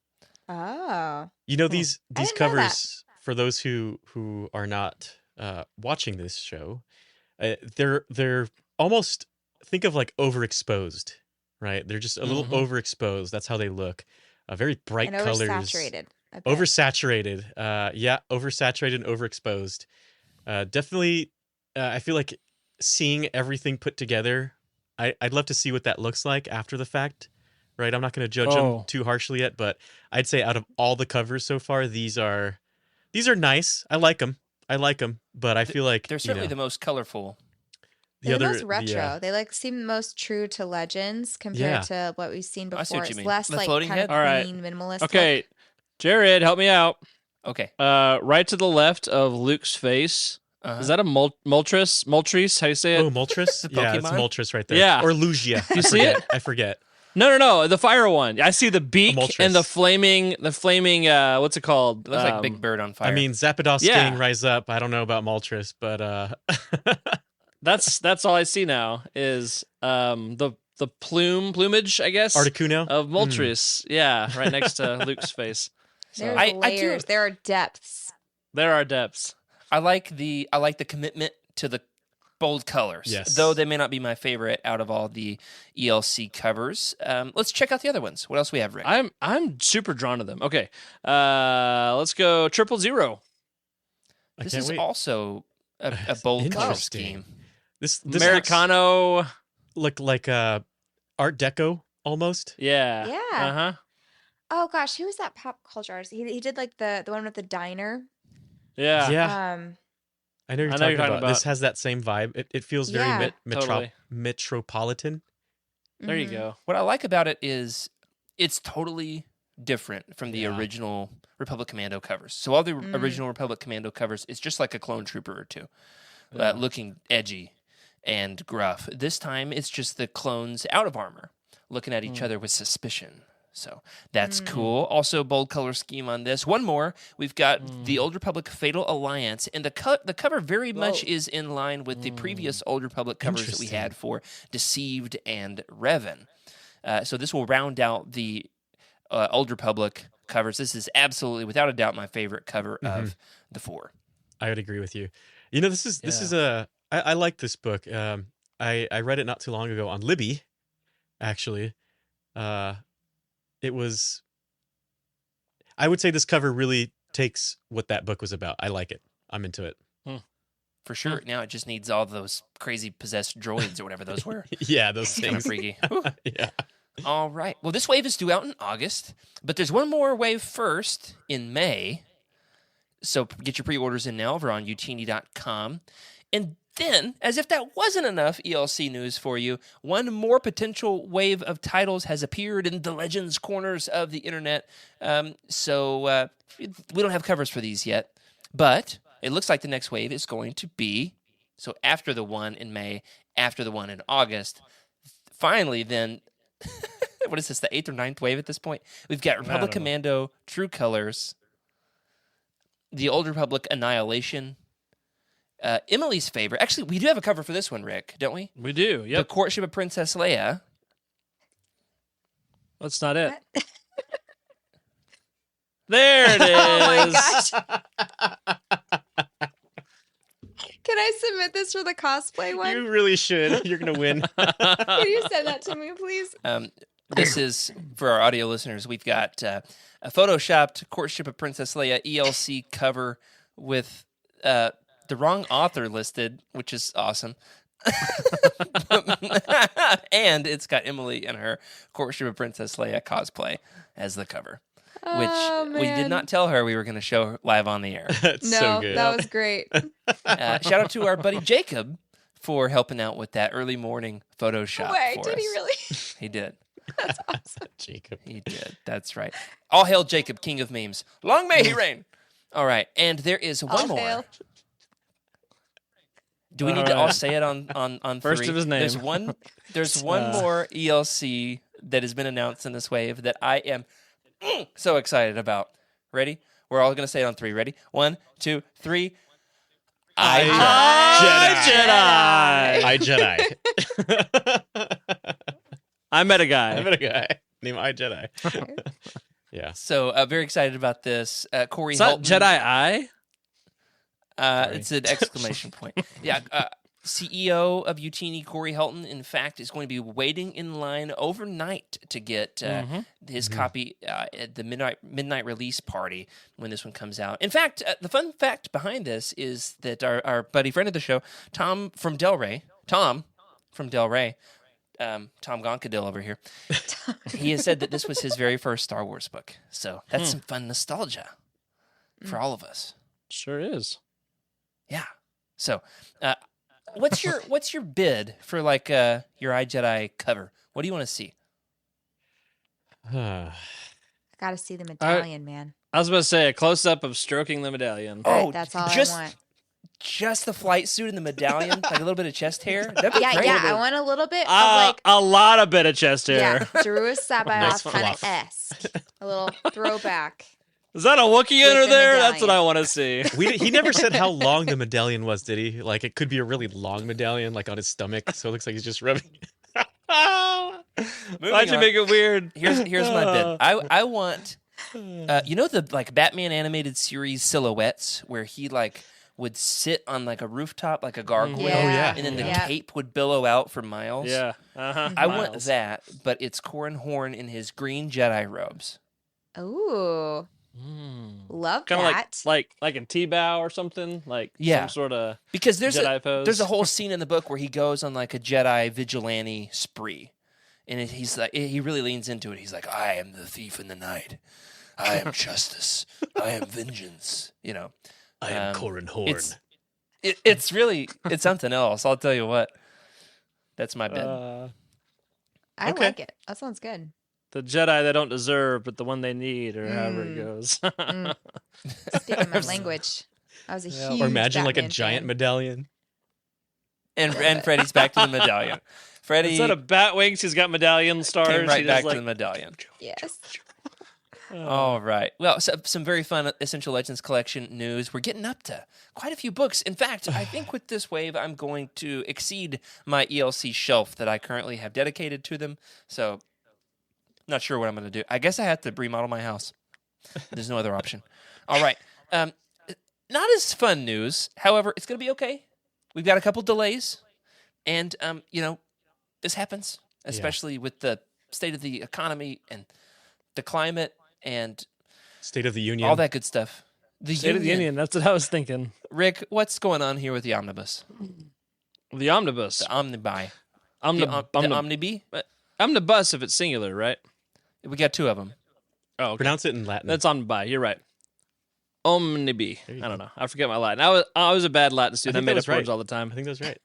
Oh. You know, these I didn't know covers, for those who are not watching this show, they're almost, think of like overexposed, right? They're just a little overexposed. That's how they look. Very bright And colors. oversaturated. I bet. Oversaturated. Oversaturated and overexposed. Definitely, I feel like seeing everything put together, I'd love to see what that looks like after the fact, right? I'm not going to judge them too harshly yet, but I'd say out of all the covers so far, these are nice. I like them, but I feel like They're certainly the most colorful. They're the most retro. They seem most true to Legends compared to what we've seen I see before. what you It's mean. less The like floating kind of head? clean, minimalist. Okay, look. Jared, help me out. Okay. Right to the left of Luke's face. Is that a Moltres? Moltres? How do you say it? Oh, Moltres? Yeah, it's Pokemon? Moltres right there. Yeah. Or Lugia. You see it? I forget. No, the fire one. I see the beak Moltres. and the flaming. What's it called? It looks like Big Bird on fire. I mean, Zapdos Yeah. getting Rise Up. I don't know about Moltres, but That's all I see now is the plumage, I guess, Articuno of Moltres. Yeah, right next to Luke's face. There's I do- layers. There are depths. There are depths. I like the commitment to the bold colors. Yes. Though they may not be my favorite out of all the ELC covers. Let's check out the other ones. What else we have, Rick? I'm super drawn to them. Okay, let's go 000. This can't is wait. also a bold color Interesting. scheme. This Americano. look like Art Deco almost. Yeah. Yeah. Uh-huh. Oh gosh, who was that pop culture artist? He did like the one with the diner. Yeah. Yeah. I know you're talking about. This has that same vibe. It feels very Yeah. Totally. metropolitan. There you Mhm. go. What I like about it is it's totally different from the Yeah. original Republic Commando covers. So all the original Republic Commando covers, it's just like a clone trooper or two, looking edgy and gruff. This time, it's just the clones out of armor, looking at each other with suspicion. So that's cool. Also, bold color scheme on this. One more. We've got the Old Republic Fatal Alliance, and the cover very much is in line with the previous Old Republic covers that we had for Deceived and Revan. So this will round out the Old Republic covers. This is absolutely, without a doubt, my favorite cover of the four. I would agree with you. You know, this is I like this book. I read it not too long ago on Libby, actually. It was, I would say this cover really takes what that book was about. I like it. I'm into it. For sure. Now it just needs all those crazy possessed droids or whatever those were. Yeah, those It's kind of things. freaky. Whew. Yeah. All right. Well, this wave is due out in August, but there's one more wave first in May. So get your pre-orders in now over on youtini.com. And Then, as if that wasn't enough ELC news for you, one more potential wave of titles has appeared in the Legends corners of the internet. So we don't have covers for these yet, but it looks like the next wave is going to be, so after the one in May, after the one in August. Finally, then, what is this, the 8th or 9th wave at this point? We've got Republic Commando, True Colors, the Old Republic Annihilation, Emily's favorite. Actually, we do have a cover for this one, Rick, don't we? We do, The yep. Courtship of Princess Leia. That's not it. There it is. Oh my gosh. Can I submit this for the cosplay one? You really should. You're gonna win. Can you send that to me, please? This is, for our audio listeners, we've got a photoshopped Courtship of Princess Leia ELC cover with the wrong author listed, which is awesome. And it's got Emily and her Courtship of Princess Leia cosplay as the cover, which we did not tell her we were going to show live on the air. That's No, so good. that was great. Shout out to our buddy Jacob for helping out with that early morning Photoshop. Wait, for did us. he really? He did. That's awesome. Jacob. He did. That's right. All hail Jacob, king of memes. Long may he reign. All right, and there is one All more. hail. Do we need to all say it on First three? of his name. There's one more ELC that has been announced in this wave that I am so excited about. Ready? We're all gonna say it on three. Ready? 1, 2, 3. I Jedi. I met a guy. I met a guy named I Jedi. Yeah. So very excited about this. Corey It's not Helton. Jedi Eye. It's an exclamation point. Yeah. CEO of Youtini, Corey Helton, in fact, is going to be waiting in line overnight to get his copy at the midnight release party when this one comes out. In fact, the fun fact behind this is that our buddy friend of the show, Tom Gonkadil over here, he has said that this was his very first Star Wars book. So that's some fun nostalgia for all of us. Sure is. Yeah. So, what's your bid for like your iJedi cover? What do you want to see? I gotta see the medallion, man. I was about to say a close up of stroking the medallion. Oh, That's all just, I want. Just the flight suit and the medallion, like a little bit of chest hair. That'd be Yeah, great. yeah. I want a little bit of like, a lot of bit of chest hair. yeah, Jerusalem Nice Sabayoth kind of fluff. esque. A little throwback. Is that a Wookiee With under the there? That's what medallion. I want to see. He never said how long the medallion was, did he? Like, it could be a really long medallion, like on his stomach, so it looks like he's just rubbing. Why'd you on. make it weird? Here's my bid. I want, the like Batman animated series silhouettes where he like would sit on like a rooftop like a gargoyle, Yeah. Oh, yeah. and then the Yeah. cape would billow out for miles. Yeah. Uh-huh. I want that, but it's Corin Horn in his green Jedi robes. Ooh, love Kind of that. like in T-bow or something, like Yeah. some sort of Because there's Jedi pose. there's a whole scene in the book where he goes on like a Jedi vigilante spree, and he's like he really leans into it. He's like, "I am the thief in the night. I am justice. I am vengeance." You know, I am Corin Horn. it's really something else. I'll tell you what. That's my bid. I okay. like it. That sounds good. the Jedi they don't deserve, but the one they need, or however it goes. Speaking my language, I was a huge. Or imagine like a Batman giant fan. medallion. And Freddy's back to the medallion. Freddy Instead of bat wings, he's got medallion stars. came right He back does, to the medallion. Yes. All right. Well, so, some very fun Essential Legends collection news. We're getting up to quite a few books. In fact, I think with this wave, I'm going to exceed my ELC shelf that I currently have dedicated to them. So, not sure what I'm going to do. I guess I have to remodel my house. There's no other option. All right. Not as fun news. However, it's going to be okay. We've got a couple delays. And, this happens, especially with the state of the economy and the climate and State of the Union. all that good stuff. The State of the Union. That's what I was thinking. Rick, what's going on here with the omnibus? The omnibus. The omnibi. The The omnibi? omnibus, if it's singular, right? We got two of them. Oh, okay. Pronounce it in Latin. That's omnibi. You're right. Omnibi. There you I don't go. know. I forget my Latin. I was a bad Latin student. I think made that up was right. words all the time. I think that's right.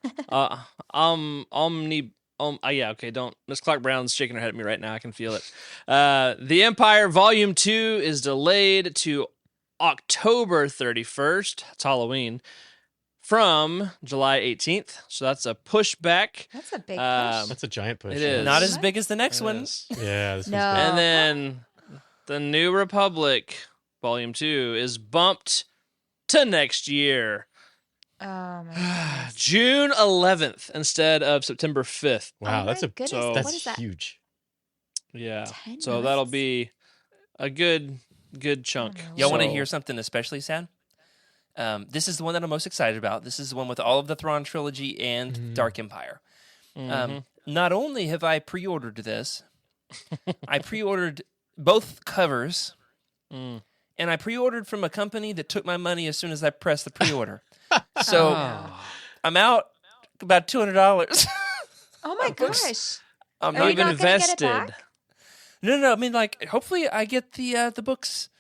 Yeah, okay, don't. Miss Clark Brown's shaking her head at me right now. I can feel it. The Empire Volume 2 is delayed to October 31st. It's Halloween. From July 18th. So that's a pushback. That's a big push. That's a giant push. It yeah. is. Not as big as the next one. Yes. Yeah, this No. one's And then the New Republic Volume 2 is bumped to next year. Oh my goodness. June 11th instead of September 5th. big. Wow, Oh that's my a goodness. so- that's What is that? huge. Yeah. 10 So that'll months? be a good chunk. Oh, my Y'all want to So- hear something especially sad? This is the one that I'm most excited about. This is the one with all of the Thrawn trilogy and Mhm. Dark Empire. Mhm. Not only have I pre-ordered this, I pre-ordered both covers, Mm. and I pre-ordered from a company that took my money as soon as I pressed the pre-order. So Oh. I'm out about $200. Oh my Books. gosh. I'm Are not you even. not gonna get it invested. back? No. I mean, like, hopefully, I get the books.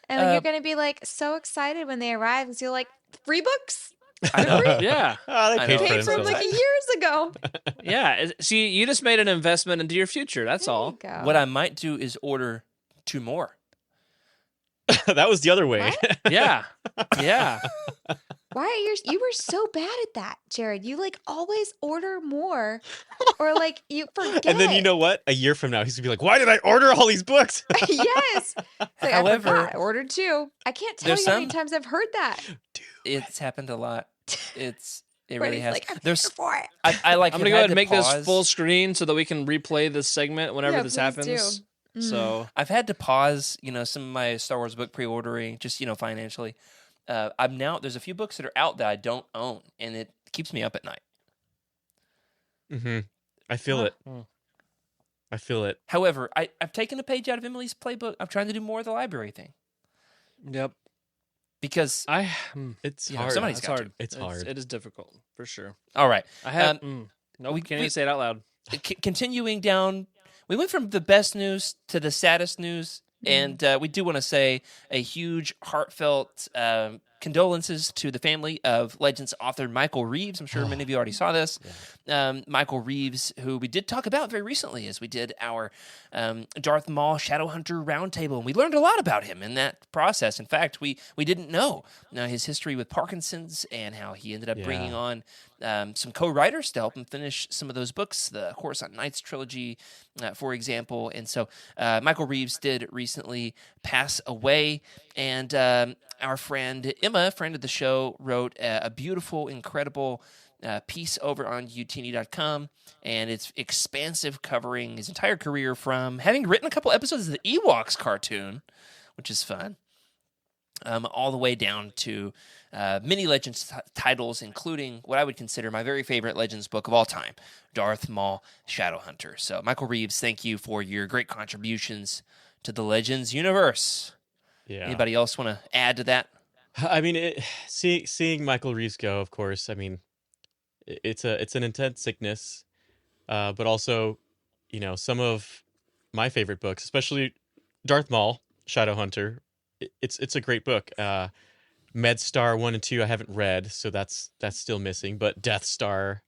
And you're going to be like so excited when they arrive because you're like, free books? I know. Yeah. Oh, they I paid know. for Paid for them themselves. like years ago. Yeah. See, you just made an investment into your future. That's There all. you go. What I might do is order 2 more. That was the other way. What? Yeah. Yeah. Why are you were so bad at that, Jared. You like always order more or like you forget. And then you know what? A year from now, he's gonna be like, "Why did I order all these books?" Yes. It's like, However, I forgot. I ordered 2. I can't tell there's you how many some- times I've heard that. It's happened a lot. It really Brady's has. like, I'm There's. here for it. I like. I'm have gonna go had ahead to and make this pause. full screen so that we can replay this segment whenever Yeah, this please happens. do. Mm. So I've had to pause, some of my Star Wars book pre-ordering, just financially. I'm now there's a few books that are out that I don't own, and it keeps me up at night. Mm-hmm. I feel it. Hmm. I feel it. However, I've taken a page out of Emily's playbook. I'm trying to do more of the library thing yep. because It's You know, hard. somebody's It's got hard. It's hard. It is difficult for sure. all right, I have. we- Nope. Can't we- even say it out loud. continuing down, we went from the best news to the saddest news, and we do want to say a huge, heartfelt condolences to the family of Legends author Michael Reeves. I'm sure many of you already saw this. Michael Reeves, who we did talk about very recently as we did our Darth Maul Shadowhunter roundtable, and we learned a lot about him in that process. In fact, we didn't know his history with Parkinson's and how he ended up bringing on some co-writers to help him finish some of those books, the Coruscant Nights trilogy, for example. And so Michael Reeves did recently pass away, and our friend Emma, friend of the show, wrote a beautiful, incredible piece over on Youtini.com, and it's expansive, covering his entire career from having written a couple episodes of the Ewoks cartoon, which is fun, all the way down to many Legends titles, including what I would consider my very favorite Legends book of all time, Darth Maul Shadowhunter. So, Michael Reeves, thank you for your great contributions to the Legends universe. Yeah. Anybody else want to add to that? I mean, seeing Michael Reeves go, of course. I mean, it's an intense sickness, but also, some of my favorite books, especially Darth Maul Shadowhunter. It's a great book. MedStar 1 and 2 I haven't read, so that's still missing. But Death Star,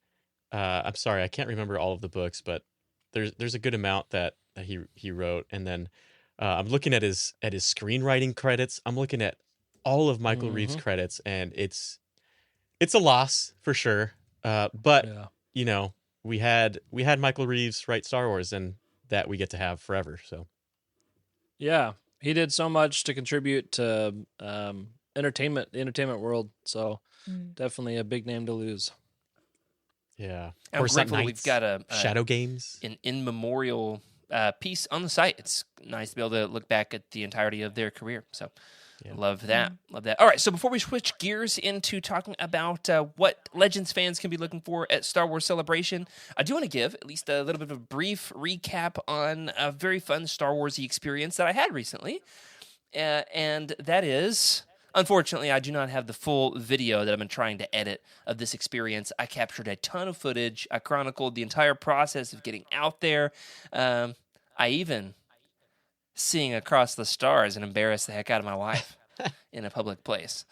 I'm sorry, I can't remember all of the books, but there's a good amount that he wrote. And then I'm looking at his screenwriting credits. I'm looking at all of Michael Reeves' credits, and it's a loss for sure. But we had Michael Reeves write Star Wars, and that we get to have forever. So Yeah, he did so much to contribute to the entertainment world. So definitely a big name to lose. yeah, I'm Coruscant grateful we've Nights, got a Shadow Games. an in memorial piece on the site. It's nice to be able to look back at the entirety of their career. So Yeah. love that. Love that. All right. So before we switch gears into talking about what Legends fans can be looking for at Star Wars Celebration, I do want to give at least a little bit of a brief recap on a very fun Star Wars-y experience that I had recently. And that is, unfortunately, I do not have the full video that I've been trying to edit of this experience. I captured a ton of footage. I chronicled the entire process of getting out there. I even seeing across the stars and embarrassed the heck out of my wife. in a public place.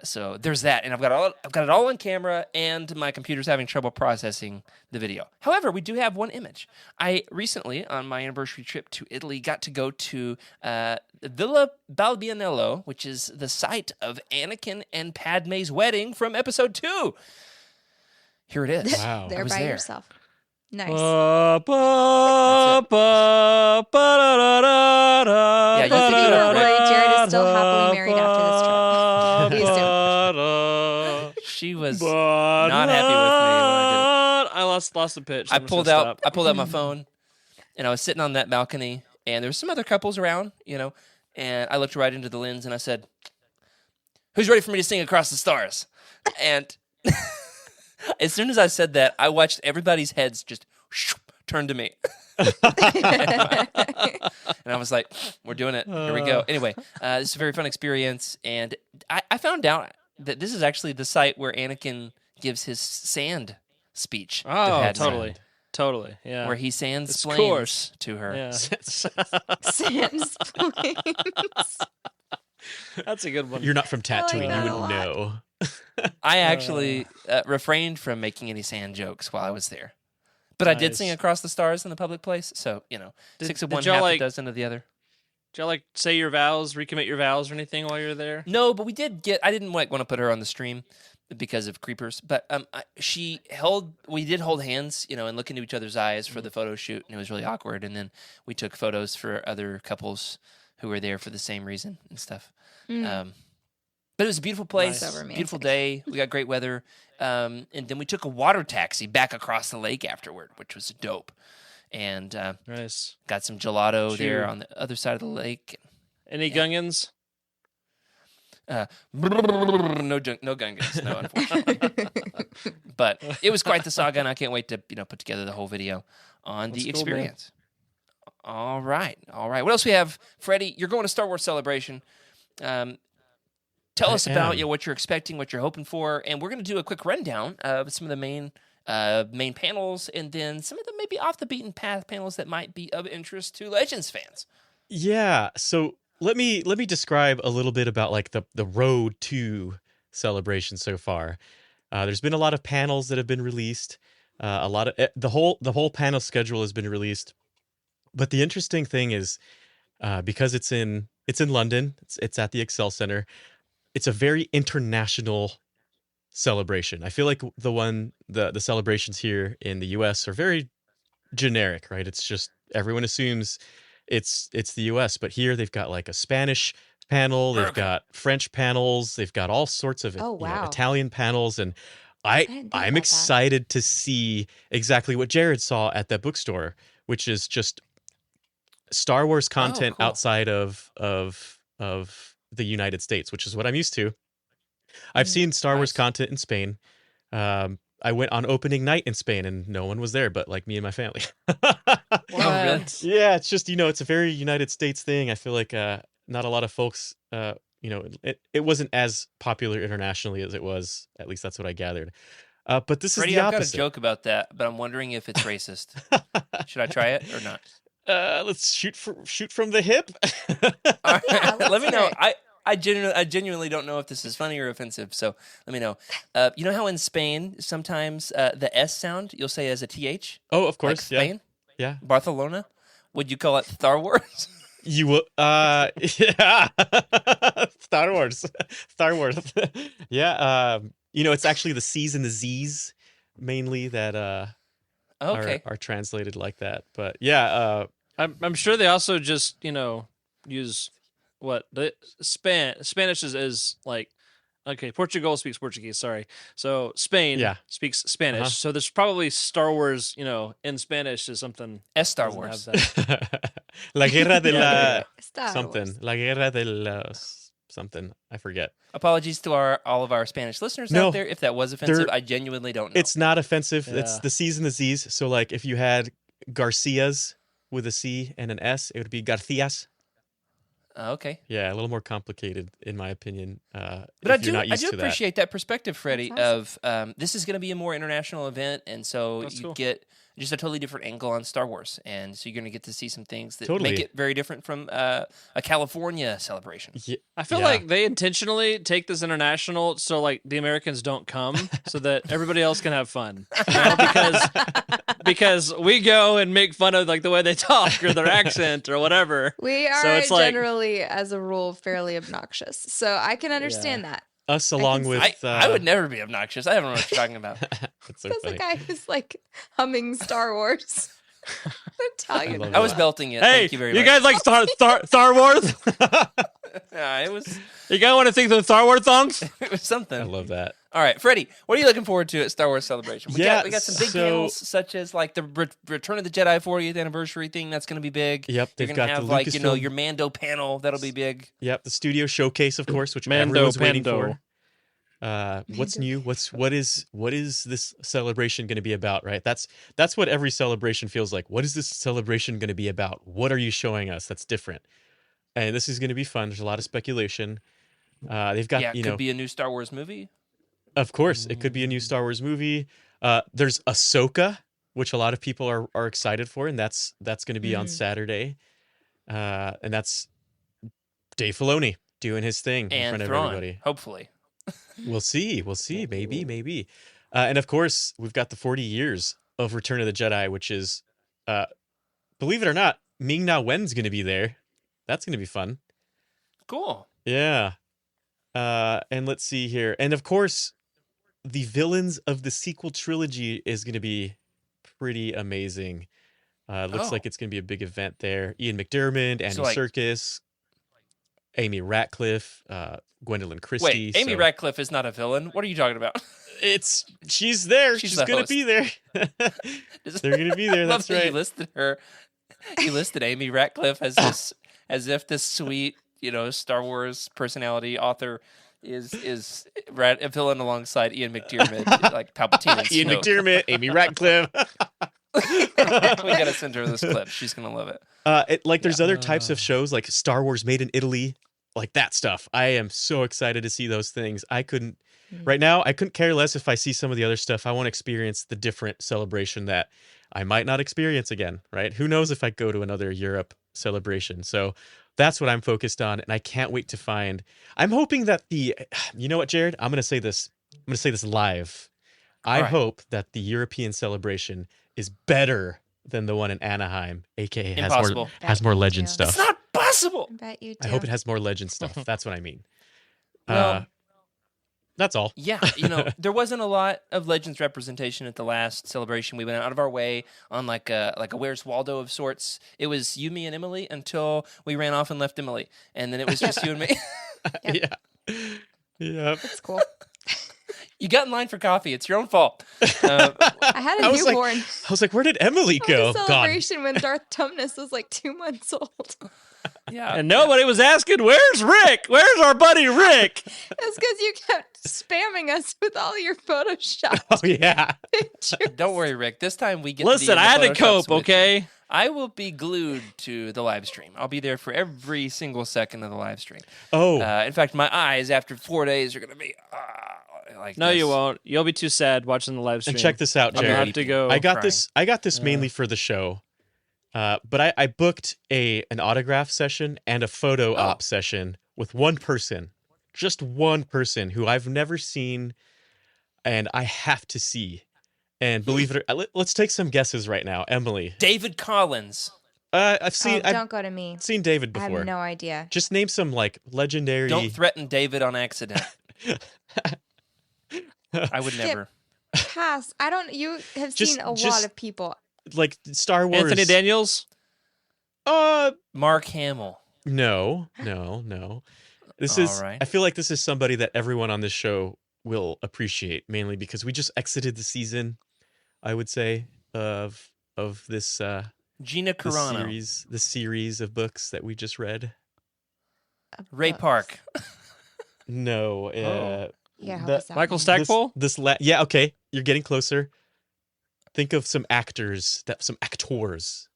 So there's that, and I've got it all on camera, and my computer's having trouble processing the video. However, we do have one image. I recently, on my anniversary trip to Italy, got to go to Villa Balbianello, which is the site of Anakin and Padme's wedding from Episode 2. Here it is. Wow. There by yourself. Nice. Yeah, you think Jared is still happily married after this trip. We assume. She was not happy with me when I did it. I lost the pitch. I pulled out my phone, and I was sitting on that balcony, and there were some other couples around, and I looked right into the lens, and I said, "Who's ready for me to sing Across the Stars?" And as soon as I said that, I watched everybody's heads just turn to me. And I was like, we're doing it. Here we go. Anyway, this is a very fun experience, and I found out that this is actually the site where Anakin gives his sand speech. to Oh, Padme, totally. Yeah. Where he sands Of course. to her. Yeah. Sans planes. That's a good one. You're not from Tatooine. that You a wouldn't know. I actually refrained from making any sand jokes while I was there. But I did Nice. sing Across the Stars in the public place, so, six of did one, y'all, half a like- dozen of the other. Did y'all say your vows, recommit your vows or anything while you're there? No, but we did I didn't want to put her on the stream because of creepers, but we did hold hands, and look into each other's eyes for the photo shoot, and it was really awkward. And then we took photos for other couples who were there for the same reason and stuff. But it was a beautiful place, Nice. So romantic. beautiful day. We got great weather. And then we took a water taxi back across the lake afterward, which was dope. And Nice. got some gelato there Sure. on the other side of the lake. Any Gungans? No Gungans, no, unfortunately. But it was quite the saga, and I can't wait to put together the whole video on That's the cool, man. experience. All right. What else we have, Freddie? You're going to Star Wars Celebration. Tell us about am. what you're expecting, what you're hoping for, and we're going to do a quick rundown of some of the main panels, and then some of the maybe off the beaten path panels that might be of interest to Legends fans. Yeah. So let me describe a little bit about the road to Celebration so far. There's been a lot of panels that have been released. A lot of the whole panel schedule has been released. But the interesting thing is, because it's in London, it's at the Excel Center. It's a very international celebration. I feel like the celebrations here in the US are very generic, right? It's just everyone assumes it's the US, but here they've got a Spanish panel, they've got French panels, they've got all sorts of Oh, wow. Italian panels, and didn't think about I'm that. excited to see exactly what Jared saw at that bookstore, which is just Star Wars content cool. outside of the United States, which is what I'm used to. I've seen Star Wars Nice. content in Spain. I went on opening night in Spain and no one was there but me and my family. Oh, really? Yeah, it's just, it's a very United States thing. I feel like not a lot of folks, it wasn't as popular internationally as it was. At least that's what I gathered. But this Freddie, is the I've got a opposite. joke about that, but I'm wondering if it's racist. Should I try it or not? Let's shoot from the hip. All right. Yeah, let's Let me hear know. it. I genuinely don't know if this is funny or offensive, so let me know. You know how in Spain sometimes the S sound you'll say as a TH? Oh, of Like course. Yeah. Spain? Yeah. Barcelona? Would you call it Star Wars? You will, yeah. Star Wars. Yeah. It's actually the C's and the Z's mainly that Okay. are translated like that. But yeah, I'm sure they also just use what the Spanish is like. Okay, Portugal speaks Portuguese. Sorry, so Spain Yeah. speaks Spanish. Uh-huh. So there's probably Star Wars, in Spanish is something. Star doesn't Wars. have that. La guerra de la Yeah. Star something. Wars. La guerra de la something. I forget. Apologies to all of our Spanish listeners No, out there. If that was offensive, they're- I genuinely don't know. It's not offensive. It's Yeah. the C's and the Z's. So if you had Garcias with a C and an S, it would be Garcias. Okay. Yeah, a little more complicated in my opinion. But if I you're not do used to that. appreciate that perspective, Freddie, That's of this is going to be a more international event, and so That's you cool. get just a totally different angle on Star Wars, and so you're going to get to see some things that Totally. make it very different from a California celebration. Yeah. I feel like they intentionally take this international so like the Americans don't come so that everybody else can have fun. You know, because we go and make fun of like the way they talk or their accent or whatever. We are So it's like- generally, as a rule, fairly obnoxious. So I can understand that. Us along can with I would never be obnoxious. I don't know what you're talking about. That's so That's the funny. guy who's like humming Star Wars. Italian. love I was that. belting it. Hey, Thank you very you much. guys like Star Wars? Yeah, it was You guys want to sing some Star Wars songs? it was something. I love that. All right, Freddie, what are you looking forward to at Star Wars Celebration? We Yeah, got some big so- panels such as like the Return of the Jedi 40th anniversary thing. That's going to be big. Yep, You're they've gonna got have the like Lucasfilm. your Mando panel. That'll be big. Yep, the studio showcase, of course, which Mando everyone's waiting Pando. for. What's new? What is this celebration going to be about? Right. That's what every celebration feels like. What is this celebration going to be about? What are you showing us that's different? And this is going to be fun. There's a lot of speculation. They've got Yeah, it you could know, be a new Star Wars movie. of course, it could be a new Star Wars movie. There's Ahsoka, which a lot of people are excited for, and that's going to be on Saturday. And that's Dave Filoni doing his thing in And front of Thrawn, everybody. hopefully. We'll see. Maybe. And of course, we've got the 40 years of Return of the Jedi, which is, believe it or not, Ming-Na Wen's going to be there. That's going to be fun. Cool. Yeah. And let's see here. And of course, the villains of the sequel trilogy is going to be pretty amazing. Looks Oh. like it's going to be a big event there. Ian McDiarmid, Andy So, like- Serkis, Amy Ratcliffe, Gwendolyn Christie. Wait, Amy so- Ratcliffe is not a villain. What are you talking about? She's there. She's She's the gonna host. be there. They're gonna be there. I love That's that right. You listed her. You listed Amy Ratcliffe as this, as if this sweet, Star Wars personality author is a villain alongside Ian McDiarmid, like Palpatine. And Ian Snoke. McDiarmid, Amy Ratcliffe. We gotta send her this clip. She's gonna love it. There's other types of shows like Star Wars Made in Italy, like that stuff. I am so excited to see those things. Right now, I couldn't care less if I see some of the other stuff. I want to experience the different celebration that I might not experience again, right? Who knows if I go to another Europe celebration. So that's what I'm focused on, and I can't wait to find. I'm hoping that you know what, Jared? I'm going to say this live. I right. hope that the European celebration is better than the one in Anaheim, aka Impossible. has more legend Yeah. stuff. It's not possible. I bet you do. I hope it has more legend stuff. That's what I mean. Well- That's all. Yeah, there wasn't a lot of Legends representation at the last celebration. We went out of our way on like a Where's Waldo of sorts. It was you, me, and Emily until we ran off and left Emily, and then it was just you and me. Yeah. Yep. It's cool. You got in line for coffee. It's your own fault. I had a I was like- newborn. I was like, where did Emily At go? the God. celebration when Darth Tumnus was like 2 months old. Yeah, And nobody was asking, "Where's Rick? Where's our buddy Rick?" That's because you kept spamming us with all your Photoshop Oh yeah. pictures. don't worry, Rick. This time we get. to be Listen, in the I had to Photoshops cope, with you. okay? I will be glued to the live stream. I'll be there for every single second of the live stream. Oh, In fact, my eyes after 4 days are going to be like No, this. you won't. You'll be too sad watching the live stream. and check this out, I'm gonna Jared. have to go. I got crying. this. I got this mainly for the show, but I booked an autograph session and a photo op session with one person, just one person who I've never seen, and I have to see. And believe it or let's take some guesses right now, Emily. David Collins. I've seen I've Don't go to me. seen David I before. have no idea. Just name some like legendary. Don't threaten David on accident. I would never. Pass. I don't. You have Just- seen a lot just- of people. like Star Wars. Anthony Daniels. Mark Hamill. No. This is. All right. I feel like this is somebody that everyone on this show will appreciate, mainly because we just exited the season. I would say of this Gina Carano. the series of books that we just read. Ray Books. Park. No. Yeah, help the- us out. Michael This- Stackpole. yeah. Okay, you're getting closer. Think of some actors some actors.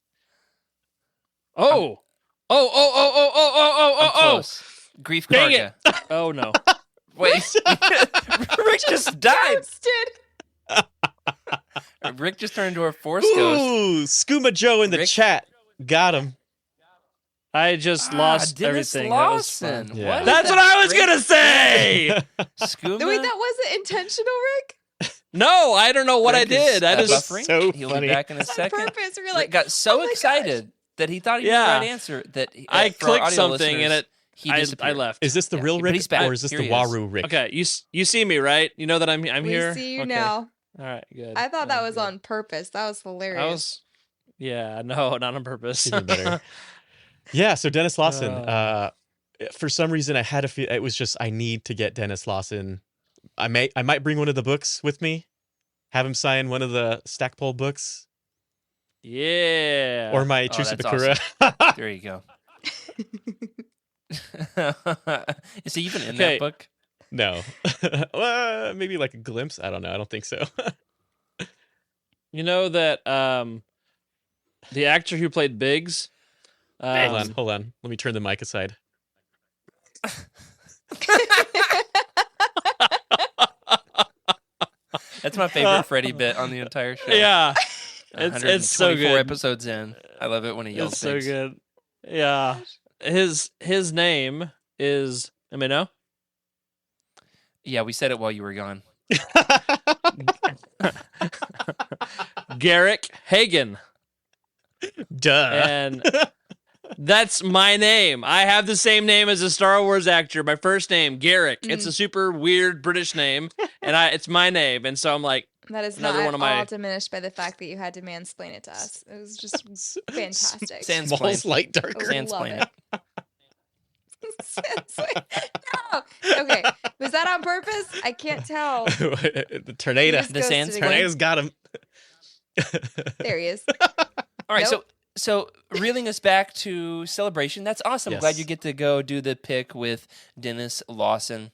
Oh. Oh. Close. Grief Dang it. Karga. Oh no. Wait. Rick just died. Roasted. Rick just turned into a Force ghost. Ooh, Skooma Joe in the Rick- chat. Got him. I just lost Dennis everything. Lawson. That was fun. Yeah. What is That's that what I was great- gonna say. Skooma? Wait, that wasn't intentional, Rick? No, I don't know what I Rick is, did. I just buffering. so He'll funny. be back in a On second. purpose. We're Rick like, got so oh my excited that he thought he Yeah. knew the right answer that I for our clicked audio something and listeners, he I disappeared. left. Is this the Yeah, real but Rick he's back. or is this Here the he is. Waru Rick? Okay, you see me, right? You know that I'm we here. see you Okay. now. All right, good. I thought that was good. on purpose. That was hilarious. I was. Yeah, no, not on purpose. Even better. Yeah, so Dennis Lawson. Uh. For some reason, I had a feel. It was just I need to get Dennis Lawson. I might bring one of the books with me. Have him sign one of the Stackpole books Yeah. or my Oh, Truce that's Bakura. There you go. Is he even in Okay. that book? No, well, maybe like a glimpse. I don't know. I don't think so. You know that the actor who played Biggs. Hold on. Let me turn the mic aside. That's my favorite Freddy bit on the entire show. Yeah, it's so 124 good. episodes in. I love it when he yells It's so Biggs. good. Yeah, his name is. Let me know. Yeah, we said it while you were gone. Garrick Hagen, Duh. and that's my name. I have the same name as a Star Wars actor. My first name, Garrick. It's a super weird British name, and it's my name. And so I'm like, That is Another not one at of my- all diminished by the fact that you had to mansplain it to us. It was just fantastic. Sans- Small, Mansplain. slight, darker. Love Mansplain it. No. Okay. Was that on purpose? I can't tell. The tornado. He just The ghosted Sans again. Tornado's got him. There he is. All right, Nope. so reeling us back to Celebration. That's awesome. Yes. Glad you get to go do the pick with Dennis Lawson.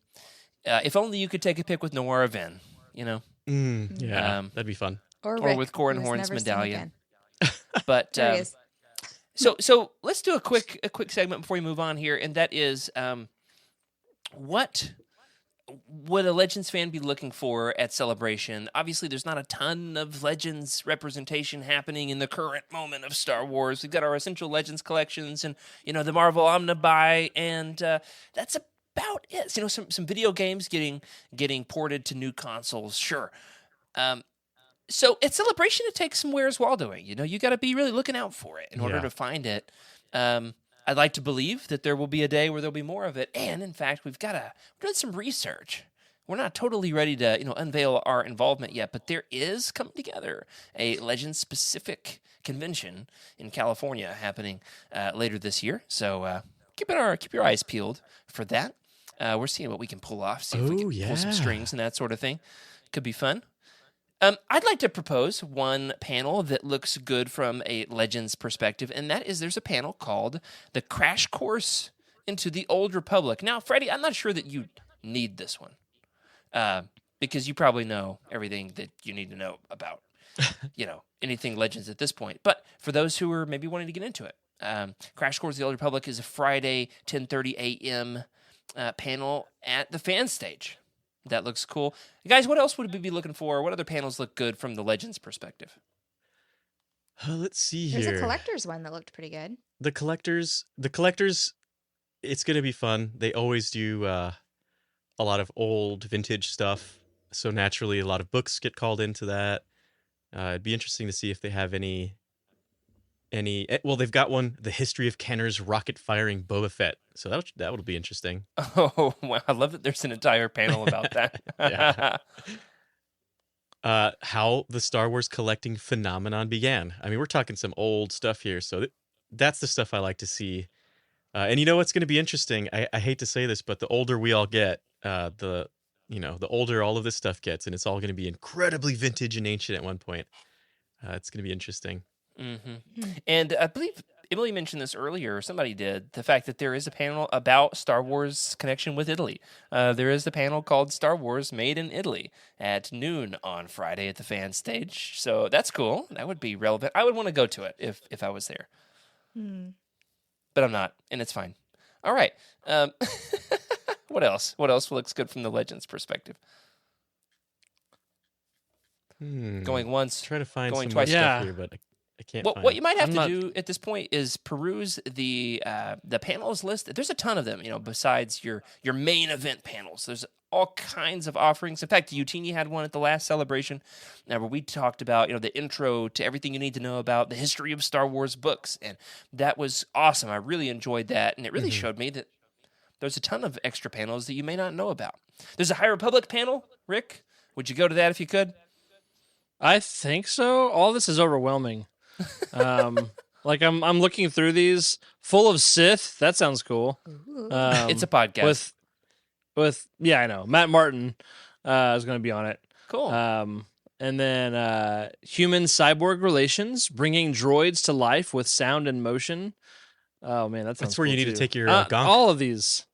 If only you could take a pick with Noir Venn, you know, Yeah, Um, that'd be fun. Or Or Rick, with Corin who was Horn's never seen medallion. again. But There he is. so let's do a quick segment before we move on here, and that is what would a Legends fan be looking for at Celebration? Obviously, there's not a ton of Legends representation happening in the current moment of Star Wars. We've got our Essential Legends collections and, the Marvel Omnibuy, and that's about it. Some video games getting ported to new consoles, sure. So at Celebration, it takes some Where's Waldoing. You got to be really looking out for it in order Yeah. to find it. I'd like to believe that there will be a day where there'll be more of it. And in fact, we've done some research. We're not totally ready to, unveil our involvement yet, but there is coming together a Legends-specific convention in California happening later this year. So keep your eyes peeled for that. We're seeing what we can pull off, see if we Oh, can pull some yeah. strings and that sort of thing. Could be fun. I'd like to propose one panel that looks good from a Legends perspective, and that is there's a panel called The Crash Course into the Old Republic. Now, Freddie, I'm not sure that you need this one because you probably know everything that you need to know about, anything Legends at this point. But for those who are maybe wanting to get into it, Crash Course of the Old Republic is a Friday, 10:30 a.m. Panel at the fan stage. That looks cool. Guys, what else would we be looking for? What other panels look good from the Legends perspective? Let's see There's here. a collector's one that looked pretty good. The collectors, it's gonna be fun. They always do a lot of old vintage stuff, so naturally a lot of books get called into that. It'd be interesting to see if they have any. Well, they've got one, the history of Kenner's rocket firing Boba Fett. So that would be interesting. Oh, wow. I love that there's an entire panel about that. Yeah. How the Star Wars collecting phenomenon began. I mean, we're talking some old stuff here, so that's the stuff I like to see. And you know what's going to be interesting? I hate to say this, but the older we all get, the older all of this stuff gets, and it's all going to be incredibly vintage and ancient at one point. It's going to be interesting. Mm-hmm. And I believe Emily mentioned this earlier, or somebody did, the fact that there is a panel about Star Wars connection with Italy. There is the panel called Star Wars Made in Italy at noon on Friday at the fan stage. So that's cool. That would be relevant. I would want to go to it if I was there. But I'm not, and it's fine. All right. What else? What else looks good from the Legends perspective? Going once, Try to find going some more twice. stuff Yeah. here, but I can't Well, find what it. you might have I'm to not- do at this point is peruse the panels list. There's a ton of them, besides your main event panels. There's all kinds of offerings. In fact, Youtini had one at the last celebration where we talked about, the intro to everything you need to know about the history of Star Wars books. And that was awesome. I really enjoyed that. And it really showed me that there's a ton of extra panels that you may not know about. There's a High Republic panel, Rick. Would you go to that if you could? I think so. All this is overwhelming. Like I'm looking through these full of Sith. That sounds cool. Ooh. It's a podcast. With yeah, I know. Matt Martin is going to be on it. Cool. And then human cyborg relations, bringing droids to life with sound and motion. Oh man, that sounds That's where you cool, need to too. take your Gonk. all of these.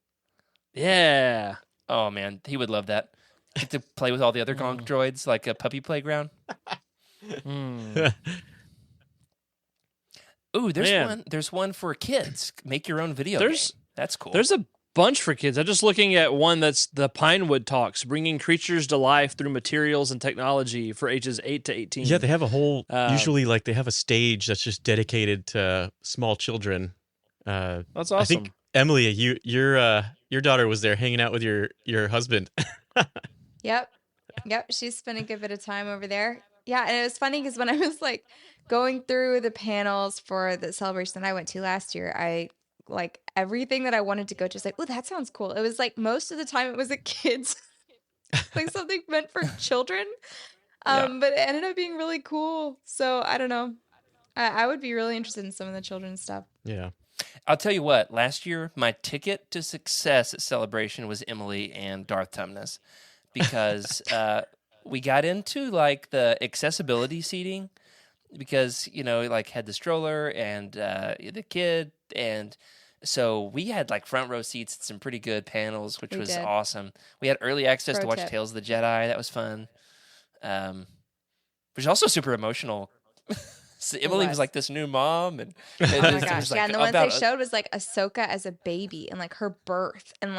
Yeah. Oh man, he would love that. Get to play with all the other Gonk droids like a puppy playground. Mm. Ooh, there's Man. one. There's one for kids. Make your own video. There's- game. That's cool. There's a bunch for kids. I'm just looking at one that's the Pinewood Talks, bringing creatures to life through materials and technology for ages 8 to 18. Yeah, they have a whole. Um, Usually, they have a stage that's just dedicated to small children. That's awesome. I think Emily, your daughter was there hanging out with your husband. Yep. She spent a good bit of time over there. Yeah, and it was funny because when I was going through the panels for the celebration that I went to last year, I everything that I wanted to go to was oh, that sounds cool. It was most of the time it was at kids, something meant for children. But it ended up being really cool. So I don't know. I would be really interested in some of the children's stuff. Yeah. I'll tell you what. Last year, my ticket to success at Celebration was Emily and Darth Tumnus, because we got into the accessibility seating, because had the stroller and the kid, and so we had front row seats at some pretty good panels, which We was did. awesome. We had early access to Pro watch tip. Tales of the Jedi. That was fun. Which is also super emotional. So Emily was was. this new mom, and Oh my it was gosh. Yeah, and the ones about they showed was Ahsoka as a baby and her birth. And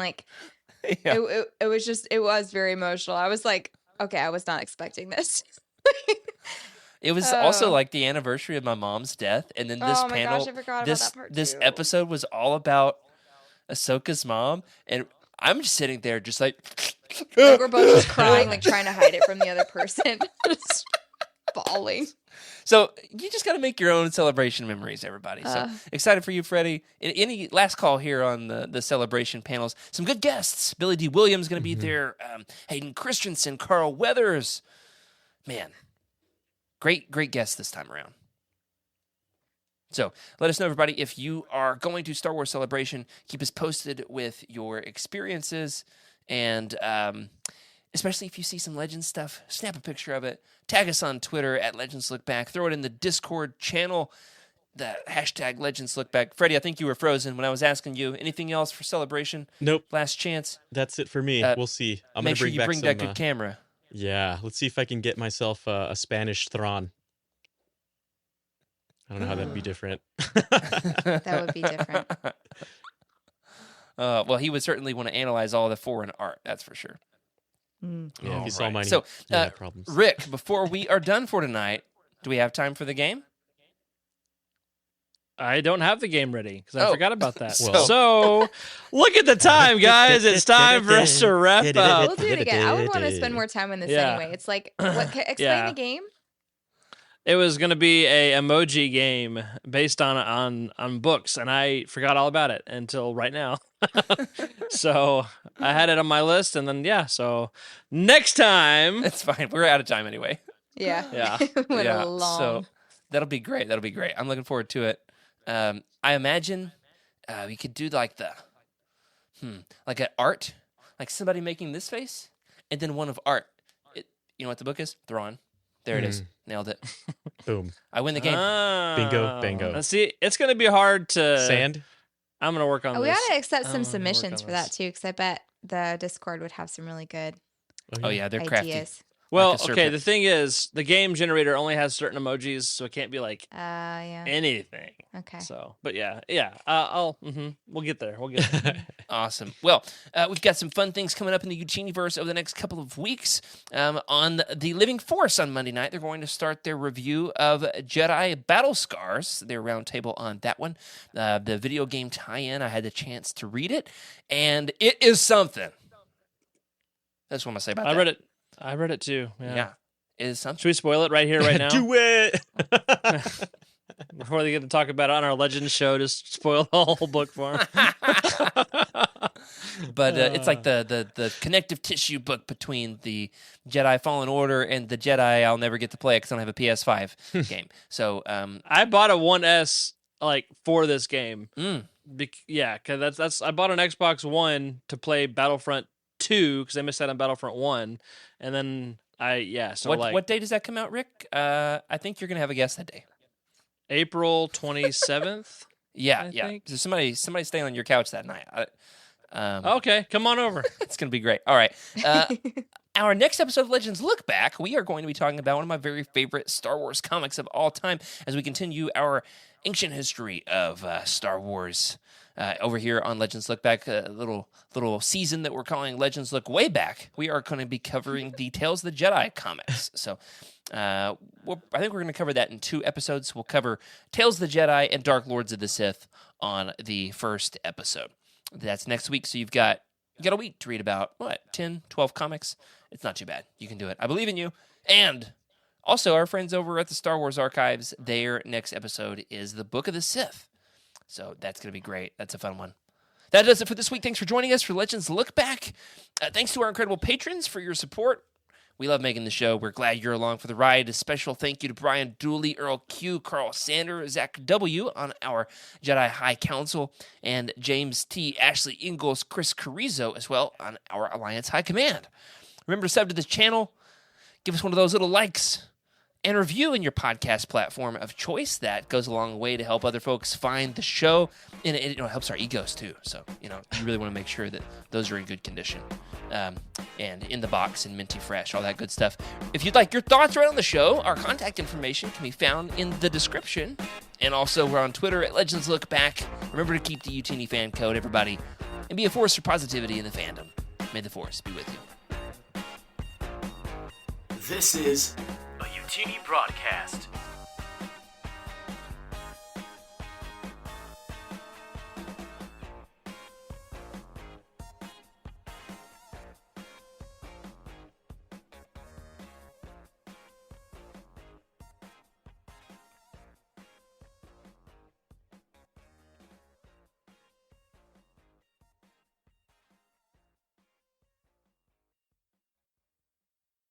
yeah. it was very emotional. I was okay, I was not expecting this. It was also the anniversary of my mom's death, and then this Oh my panel, gosh, I forgot about this that part this too. episode was all about Ahsoka's mom, and I'm just sitting there, just We're both just crying, trying to hide it from the other person. Just bawling. So you just got to make your own celebration memories, everybody. So excited for you, Freddie. Any last call here on the celebration panels? Some good guests. Billy D. Williams going to be there. Hayden Christensen, Carl Weathers. Man, great guests this time around. So let us know, everybody, if you are going to Star Wars Celebration. Keep us posted with your experiences, and especially if you see some Legends stuff, snap a picture of it. Tag us on Twitter at Legends Look Back. Throw it in the Discord channel, the hashtag Legends Look Back. Freddie, I think you were frozen when I was asking you. Anything else for Celebration? Nope. Last chance. That's it for me. We'll see. I'm Make gonna sure bring you back bring some. that good camera. Yeah. Let's see if I can get myself a Spanish Thrawn. I don't know how that'd be different. That would be different. Well, he would certainly want to analyze all the foreign art. That's for sure. Yeah, if you saw Alright. mine, So, you'd have problems. Rick, before we are done for tonight, do we have time for the game? I don't have the game ready because I Oh. forgot about that. Well- So, look at the time, guys. It's time for us to wrap up. We'll do it again. I would want to spend more time on this Yeah. anyway. It's explain Yeah. the game. It was going to be a emoji game based on books, and I forgot all about it until right now. So I had it on my list, and then so next time. It's fine. We're out of time anyway. Yeah. Yeah. Went Yeah, long. so that'll be great. That'll be great. I'm looking forward to it. I imagine we could do like an art, like somebody making this face, and then one of art. You know what the book is? Thrawn. There it is. Nailed it. Boom. I win the game. Bingo, bango. See, it's going to be hard to Sand. I'm going to work on we this. got to accept I'm some gonna work submissions on for that this. too, because I bet the Discord would have some really good Oh yeah, they're crafty. ideas. Well, like a okay. serpent. The thing is, the game generator only has certain emojis, so it can't be like Yeah. anything. Okay. So, but yeah. We'll get there. We'll get there. Awesome. Well, we've got some fun things coming up in the Youtiniverse over the next couple of weeks. On the Living Force on Monday night, they're going to start their review of Jedi Battle Scars, their roundtable on that one. The video game tie-in, I had the chance to read it, and it is something. That's what I'm going to say about that. I read it too. Yeah. It is something. Should we spoil it right here, right now? Do it. Before they get to talk about it on our Legends show, just spoil the whole book for them. But it's like the connective tissue book between the Jedi Fallen Order and the Jedi I'll never get to play because I don't have a PS5 game. So I bought a 1S like for this game. mm, Because that's I bought an Xbox One to play Battlefront 2 because I missed out on Battlefront 1, and then what day does that come out, Rick? I think you're gonna have a guest that day. April 27th. Yeah, I yeah. think. So somebody staying on your couch that night. Okay, come on over. It's going to be great. All right. Our next episode of Legends Look Back, we are going to be talking about one of my very favorite Star Wars comics of all time as we continue our ancient history of Star Wars over here on Legends Look Back, a little season that we're calling Legends Look Way Back. We are going to be covering the Tales of the Jedi comics. So I think we're going to cover that in 2 episodes. We'll cover Tales of the Jedi and Dark Lords of the Sith on the first episode. That's next week, so you got a week to read about, 10, 12 comics? It's not too bad. You can do it. I believe in you. And also, our friends over at the Star Wars Archives, their next episode is the Book of the Sith. So that's going to be great. That's a fun one. That does it for this week. Thanks for joining us for Legends Look Back. Thanks to our incredible patrons for your support. We love making the show. We're glad you're along for the ride. A special thank you to Brian Dooley, Earl Q, Carl Sander, Zach W. on our Jedi High Council, and James T, Ashley Ingalls, Chris Carrizo as well on our Alliance High Command. Remember to sub to this channel. Give us one of those little likes and review in your podcast platform of choice. That goes a long way to help other folks find the show, and it helps our egos too. So you really want to make sure that those are in good condition, and in the box and minty fresh, all that good stuff. If you'd like your thoughts right on the show, our contact information can be found in the description, and also we're on Twitter at Legends Look Back. Remember to keep the Youtini fan code, everybody, and be a force for positivity in the fandom. May the force be with you. This is a Youtini broadcast.